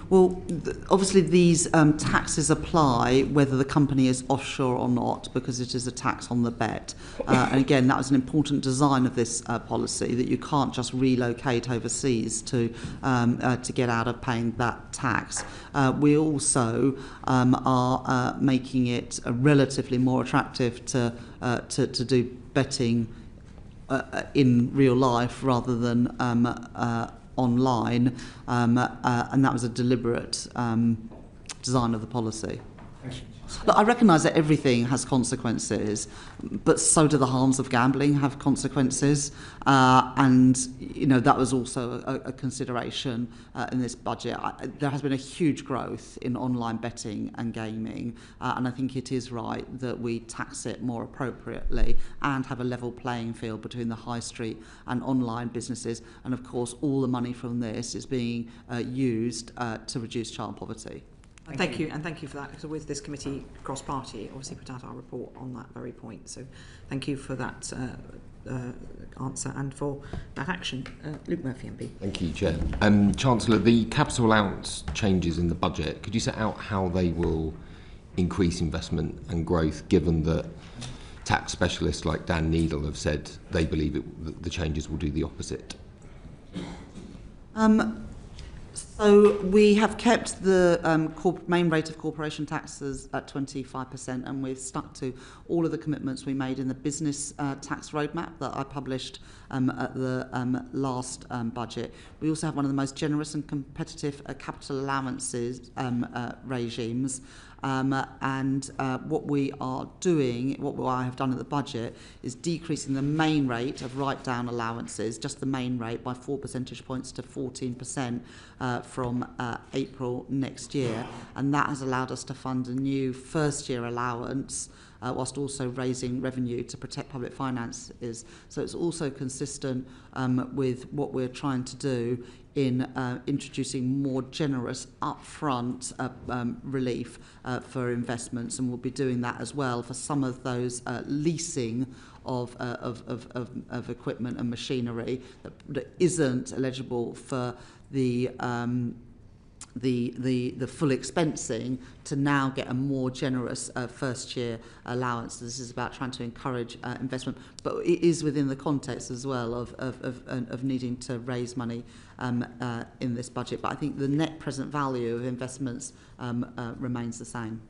Speaker 1: Well, obviously these taxes apply whether the company is offshore or not, because it is a tax on the bet. And again, that was an important design of this policy, that you can't just relocate overseas to get out of paying that tax. We also are making it relatively more attractive to do betting in real life rather than online, and that was a deliberate design of the policy. Look, I recognise that everything has consequences, but so do the harms of gambling have consequences, and that was also a consideration in this budget. There has been a huge growth in online betting and gaming, and I think it is right that we tax it more appropriately and have a level playing field between the high street and online businesses. And of course, all the money from this is being used to reduce child poverty.
Speaker 2: Thank you, and thank you for that, because with this committee cross-party, obviously put out our report on that very point. So thank you for that answer and for that action. Luke Murphy, MP.
Speaker 6: Thank you, Chair. Chancellor, the capital allowance changes in the budget, could you set out how they will increase investment and growth, given that tax specialists like Dan Needle have said they believe the changes will do the opposite?
Speaker 1: So we have kept the main rate of corporation taxes at 25%, and we've stuck to all of the commitments we made in the business tax roadmap that I published at the last budget. We also have one of the most generous and competitive capital allowances regimes. What we are doing, what I have done at the budget, is decreasing the main rate of write-down allowances, just the main rate, by 4 percentage points to 14% from April next year. And that has allowed us to fund a new first-year allowance, whilst also raising revenue to protect public finances. So it's also consistent with what we're trying to do in introducing more generous upfront relief for investments, and we'll be doing that as well for some of those leasing of equipment and machinery that isn't eligible for the full expensing, to now get a more generous first year allowance. This is about trying to encourage investment, but it is within the context as well of needing to raise money in this budget. But I think the net present value of investments remains the same.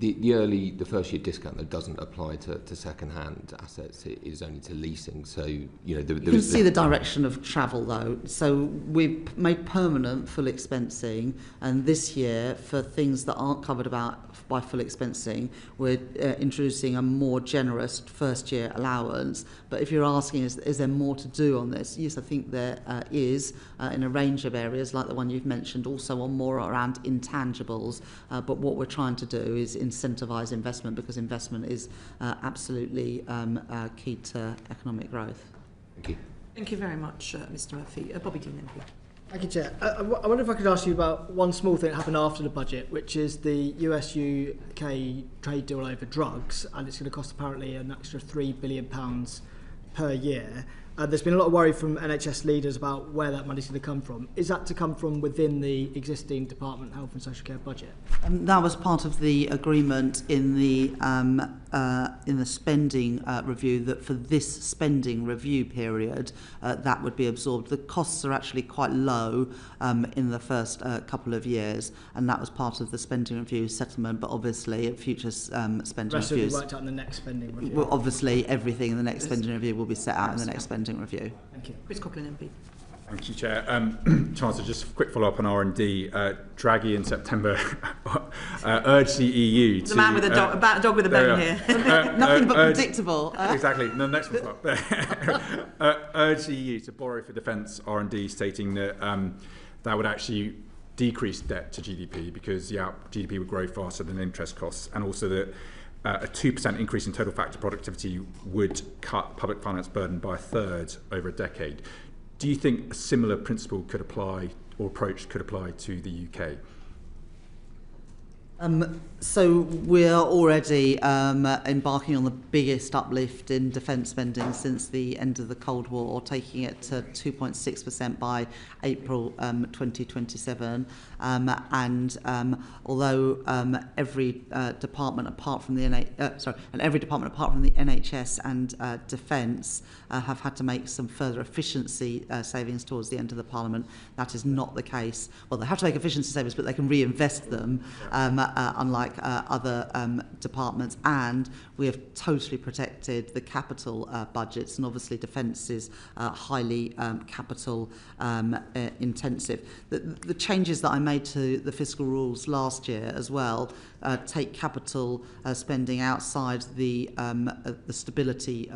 Speaker 6: The first year discount that doesn't apply to second-hand assets, it is only to leasing. So you can
Speaker 1: see the direction of travel though. So we've made permanent full expensing, and this year for things that aren't covered by full expensing, we're introducing a more generous first year allowance. But if you're asking is there more to do on this, yes, I think there is in a range of areas like the one you've mentioned, also on more around intangibles. But what we're trying to do is incentivise investment, because investment is absolutely key to economic growth.
Speaker 6: Thank you.
Speaker 2: Thank you very much, Mr. Murphy. Bobby Dean, MP.
Speaker 10: Thank you, Chair. I wonder if I could ask you about one small thing that happened after the budget, which is the US-UK trade deal over drugs, and it's going to cost apparently an extra £3 billion per year. There's been a lot of worry from NHS leaders about where that money's going to come from. Is that to come from within the existing Department of Health and Social Care budget?
Speaker 1: That was part of the agreement in the spending review, that for this spending review period, that would be absorbed. The costs are actually quite low in the first couple of years, and that was part of the spending review settlement. But obviously, at future spending reviews,
Speaker 10: will be worked out in the next spending review.
Speaker 1: Well, obviously, everything in the next spending review will be set out in the next spending review.
Speaker 10: Thank you.
Speaker 2: Chris Coughlin, MP.
Speaker 7: Thank you, Chair. Chancellor, just a quick follow-up on R&D. Draghi in September urged the EU to...
Speaker 2: The man with a dog with a bone here.
Speaker 1: Nothing but predictable.
Speaker 7: Exactly. No, next one's up. Urged the EU to borrow for defence R&D, stating that that would actually decrease debt to GDP because GDP would grow faster than interest costs, and also that a 2% increase in total factor productivity would cut public finance burden by a third over a decade. Do you think a similar principle could apply, or approach could apply to the UK?
Speaker 1: So we're already embarking on the biggest uplift in defence spending since the end of the Cold War, taking it to 2.6% by April 2027. Although every department apart from the NHS and Defence have had to make some further efficiency savings towards the end of the Parliament, that is not the case. Well, they have to make efficiency savings, but they can reinvest them. Unlike other departments, and we have totally protected the capital budgets, and obviously defence is highly capital intensive. The changes that I made to the fiscal rules last year as well take capital spending outside the stability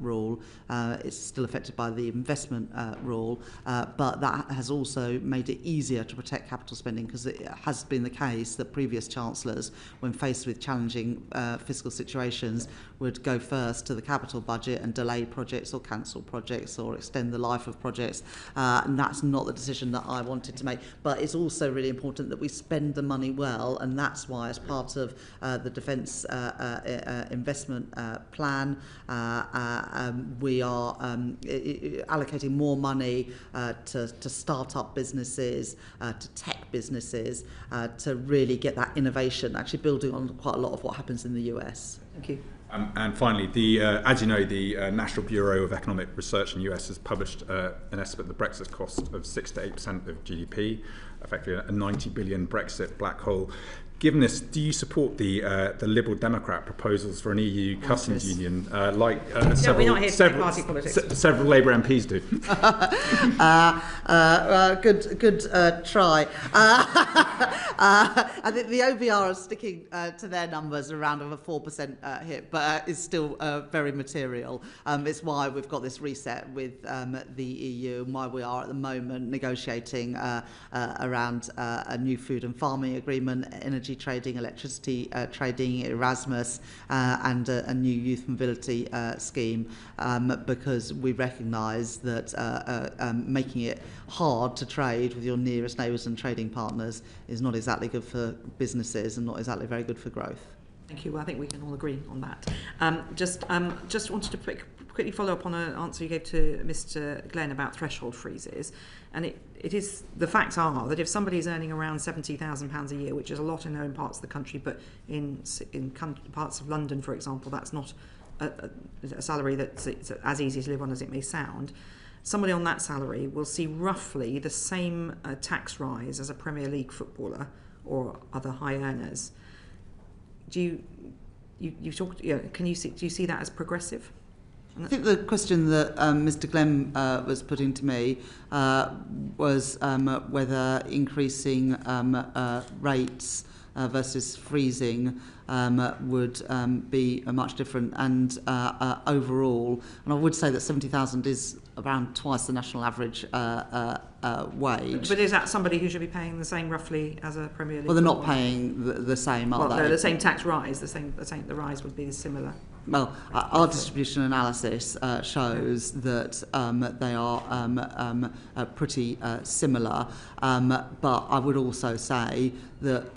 Speaker 1: rule. It's still affected by the investment rule, but that has also made it easier to protect capital spending, because it has been the case that previous chancellors, when faced with challenging fiscal situations, would go first to the capital budget and delay projects or cancel projects or extend the life of projects, and that's not the decision that I wanted to make. But it's also really important that we spend the money well, and that's why, as part of the defence investment plan, we are allocating more money to start-up businesses, to tech businesses, to really get that innovation, actually building on quite a lot of what happens in the US.
Speaker 2: Thank you.
Speaker 7: And finally, as you know, the National Bureau of Economic Research in the US has published an estimate of the Brexit cost of 6 to 8% of GDP, effectively a 90 billion Brexit black hole. Given this, do you support the Liberal Democrat proposals for an EU customs union, like several Labour MPs do?
Speaker 1: Good try. I think the OBR is sticking to their numbers around of a 4% hit, but is still very material. It's why we've got this reset with the EU, and why we are at the moment negotiating around a new food and farming agreement, energy trading, electricity trading, Erasmus, and a new youth mobility scheme, because we recognise that making it hard to trade with your nearest neighbours and trading partners is not exactly good for businesses and not exactly very good for growth.
Speaker 2: Thank you. Well, I think we can all agree on that. Just wanted to quickly follow up on an answer you gave to Mr. Glenn about threshold freezes. And it is, the facts are that if somebody's earning around £70,000 a year, which is a lot in known parts of the country, but in parts of London, for example, that's not a salary that's as easy to live on as it may sound. Somebody on that salary will see roughly the same tax rise as a Premier League footballer or other high earners. Do you see that as progressive?
Speaker 1: I think the question that Mr. Glenn was putting to me was whether increasing rates versus freezing would be much different, and overall, and I would say that 70,000 is around twice the national average wage.
Speaker 2: But is that somebody who should be paying the same roughly as a Premier League?
Speaker 1: Well, they're not paying the same, are they?
Speaker 2: Well, the same tax rise, the rise would be similar.
Speaker 1: Well, our distribution analysis shows that they are pretty similar, but I would also say that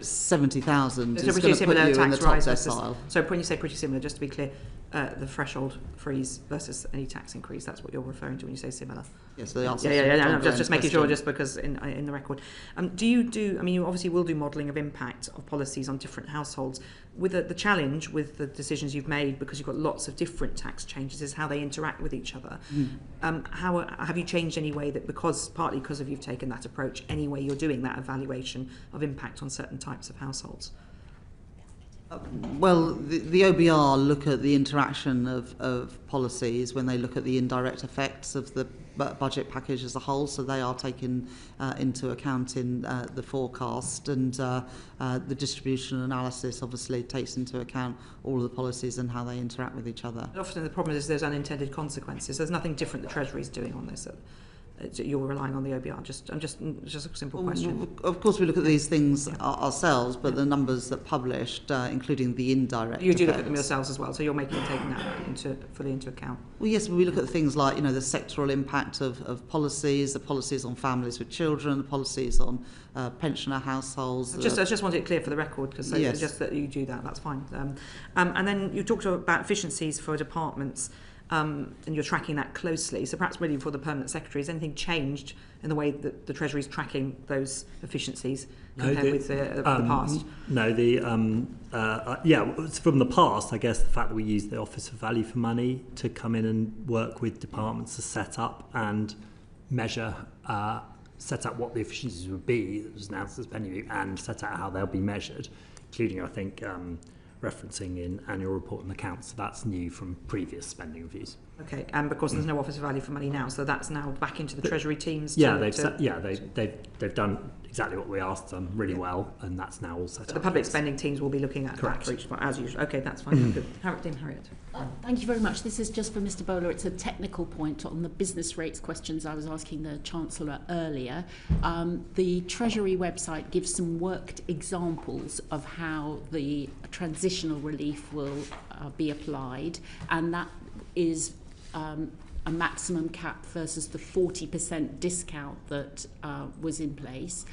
Speaker 1: 70,000 is going to put you in the top decile.
Speaker 2: So when you say pretty similar, just to be clear, the threshold freeze versus any tax increase, that's what you're referring to when you say similar?
Speaker 1: Yes, they are.
Speaker 2: Yeah. Just making sure, just because in the record. You obviously will do modelling of impact of policies on different households. With the challenge with the decisions you've made, because you've got lots of different tax changes, is how they interact with each other. How have you changed any way that, partly because you've taken that approach, any way you're doing that evaluation of impact on certain types of households?
Speaker 1: Well, the OBR look at the interaction of policies when they look at the indirect effects of the budget package as a whole, so they are taken into account in the forecast, and the distribution analysis obviously takes into account all of the policies and how they interact with each other.
Speaker 2: Often the problem is there's unintended consequences. There's nothing different the Treasury is doing on this. You're relying on the OBR. Just a simple question.
Speaker 1: Of course, we look at these things ourselves, but the numbers that published, including the indirect
Speaker 2: you do
Speaker 1: effects,
Speaker 2: look at them yourselves as well, so you're taking that fully into account.
Speaker 1: Well, yes, we look at things like, the sectoral impact of policies, the policies on families with children, the policies on pensioner households.
Speaker 2: I just wanted it clear for the record, because
Speaker 1: yes.
Speaker 2: Just that you do that, that's fine. And then you talked about efficiencies for departments. And you're tracking that closely. So perhaps really for the Permanent Secretary, has anything changed in the way that the Treasury is tracking those efficiencies compared with the past?
Speaker 3: No, from the past, I guess the fact that we use the Office for Value for Money to come in and work with departments to set up and measure, set up what the efficiencies would be, that was announced as Penny, and set out how they'll be measured, including, I think, referencing in annual report and accounts. So that's new from previous spending reviews.
Speaker 2: Okay, and because there's no Office of Value for Money now, so that's now back into the Treasury teams.
Speaker 3: They've done exactly what we asked them really well, and that's now all set up.
Speaker 2: The public spending teams will be looking at that for each one, as usual. Okay, that's fine. Good. Harriet.
Speaker 5: Thank you very much. This is just for Mr. Bowler. It's a technical point on the business rates questions I was asking the Chancellor earlier. The Treasury website gives some worked examples of how the transitional relief will be applied, and that is a maximum cap versus the 40% discount that was in place.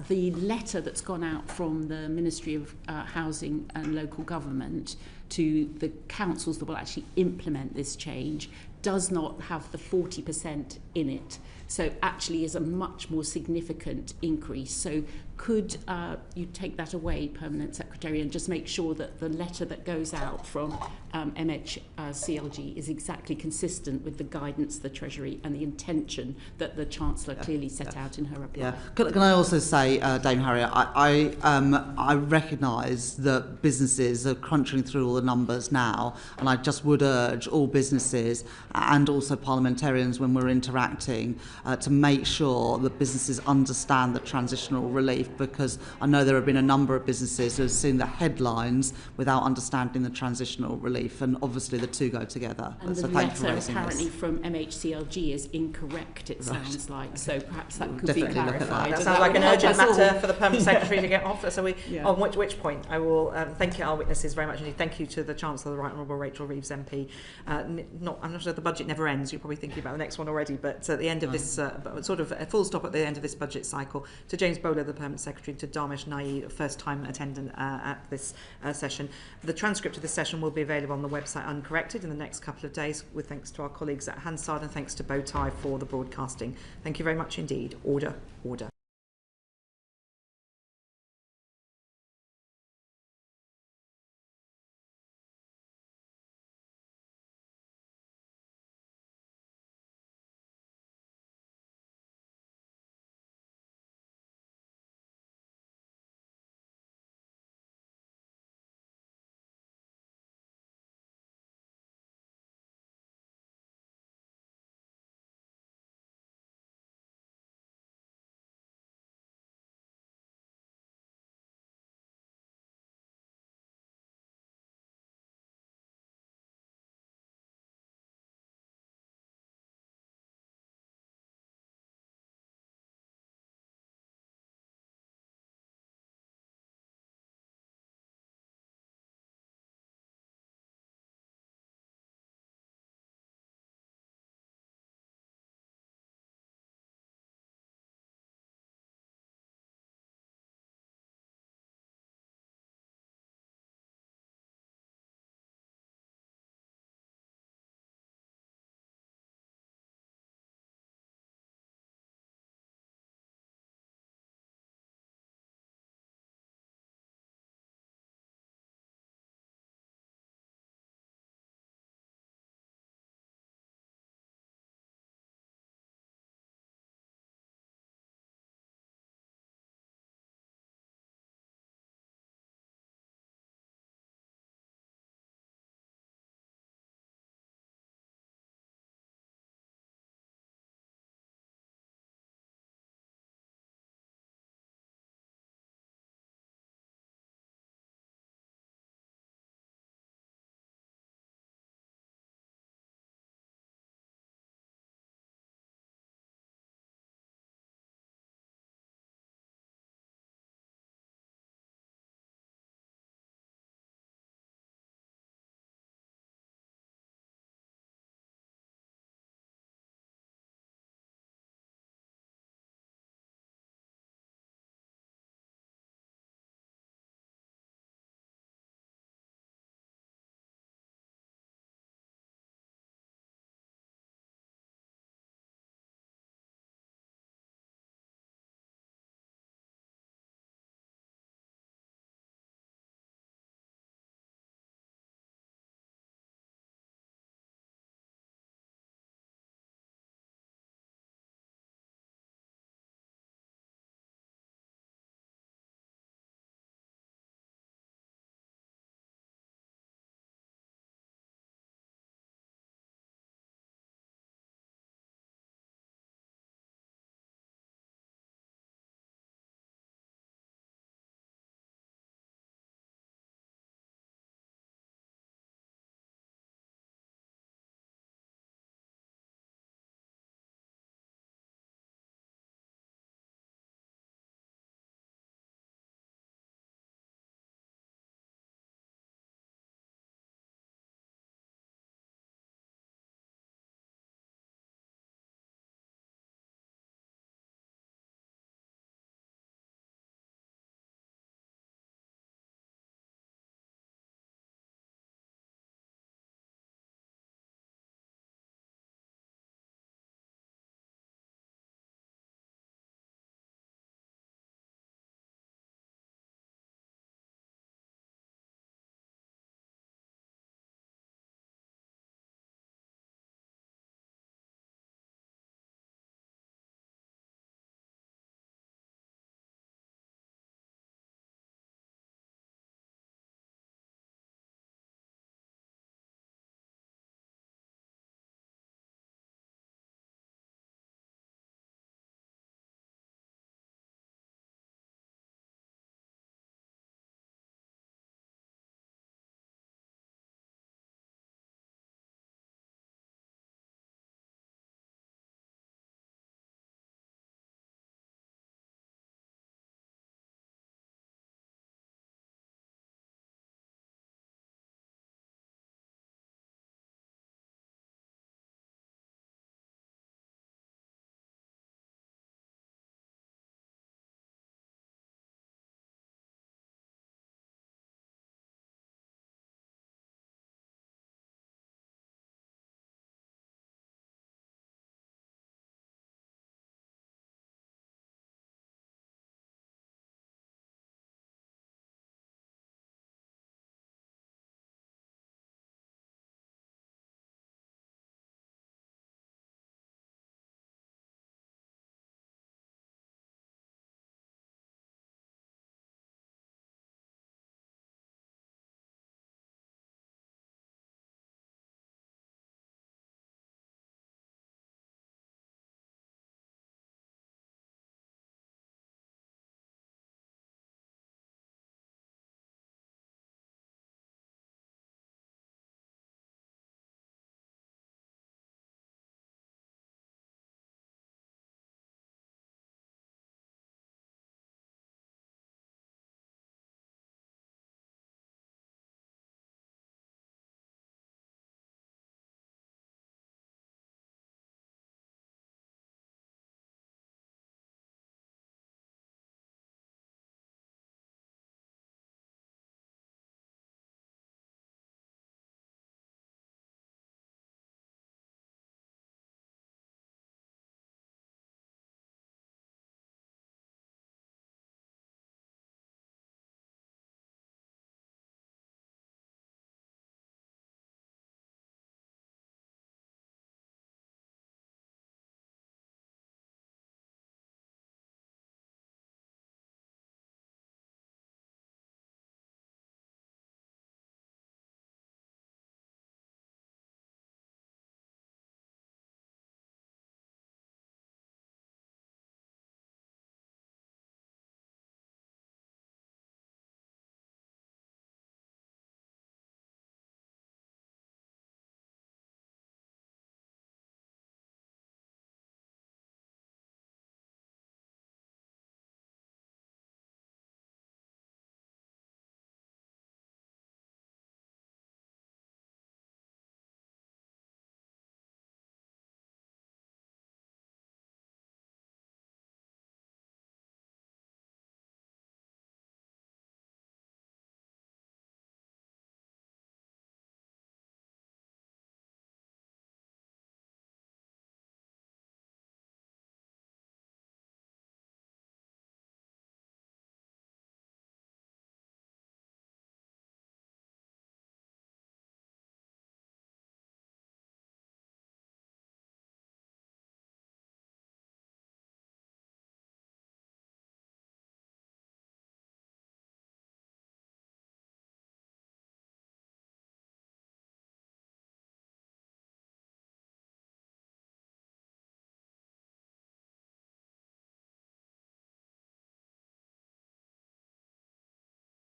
Speaker 5: The letter that's gone out from the Ministry of Housing and Local Government to the councils that will actually implement this change does not have the 40% in it. So actually is a much more significant increase. So could you take that away, Permanent Secretary, and just make sure that the letter that goes out from MHCLG is exactly consistent with the guidance of the Treasury and the intention that the Chancellor clearly set out in her reply?
Speaker 1: Can I also say, Dame Harriet, I recognise that businesses are crunching through all the numbers now, and I just would urge all businesses and also parliamentarians when we're interacting to make sure that businesses understand the transitional relief, because I know there have been a number of businesses who have seen the headlines without understanding the transitional relief, and obviously the two go together.
Speaker 5: And
Speaker 1: so
Speaker 5: the letter apparently from MHCLG is incorrect, it sounds like, so perhaps that could be clarified.
Speaker 2: That sounds like an urgent matter for the Permanent Secretary to get off. So on which point I will thank you, our witnesses, very much indeed. Thank you to the Chancellor, the Right Honourable Rachel Reeves MP. I'm not sure the budget never ends. You're probably thinking about the next one already, but at the end of this, sort of a full stop at the end of this budget cycle, to James Bowler, the Permanent Secretary, to Dharmesh Nai, first-time attendant at this session. The transcript of this session will be available on the website uncorrected in the next couple of days, with thanks to our colleagues at Hansard and thanks to Bowtie for the broadcasting. Thank you very much indeed. Order.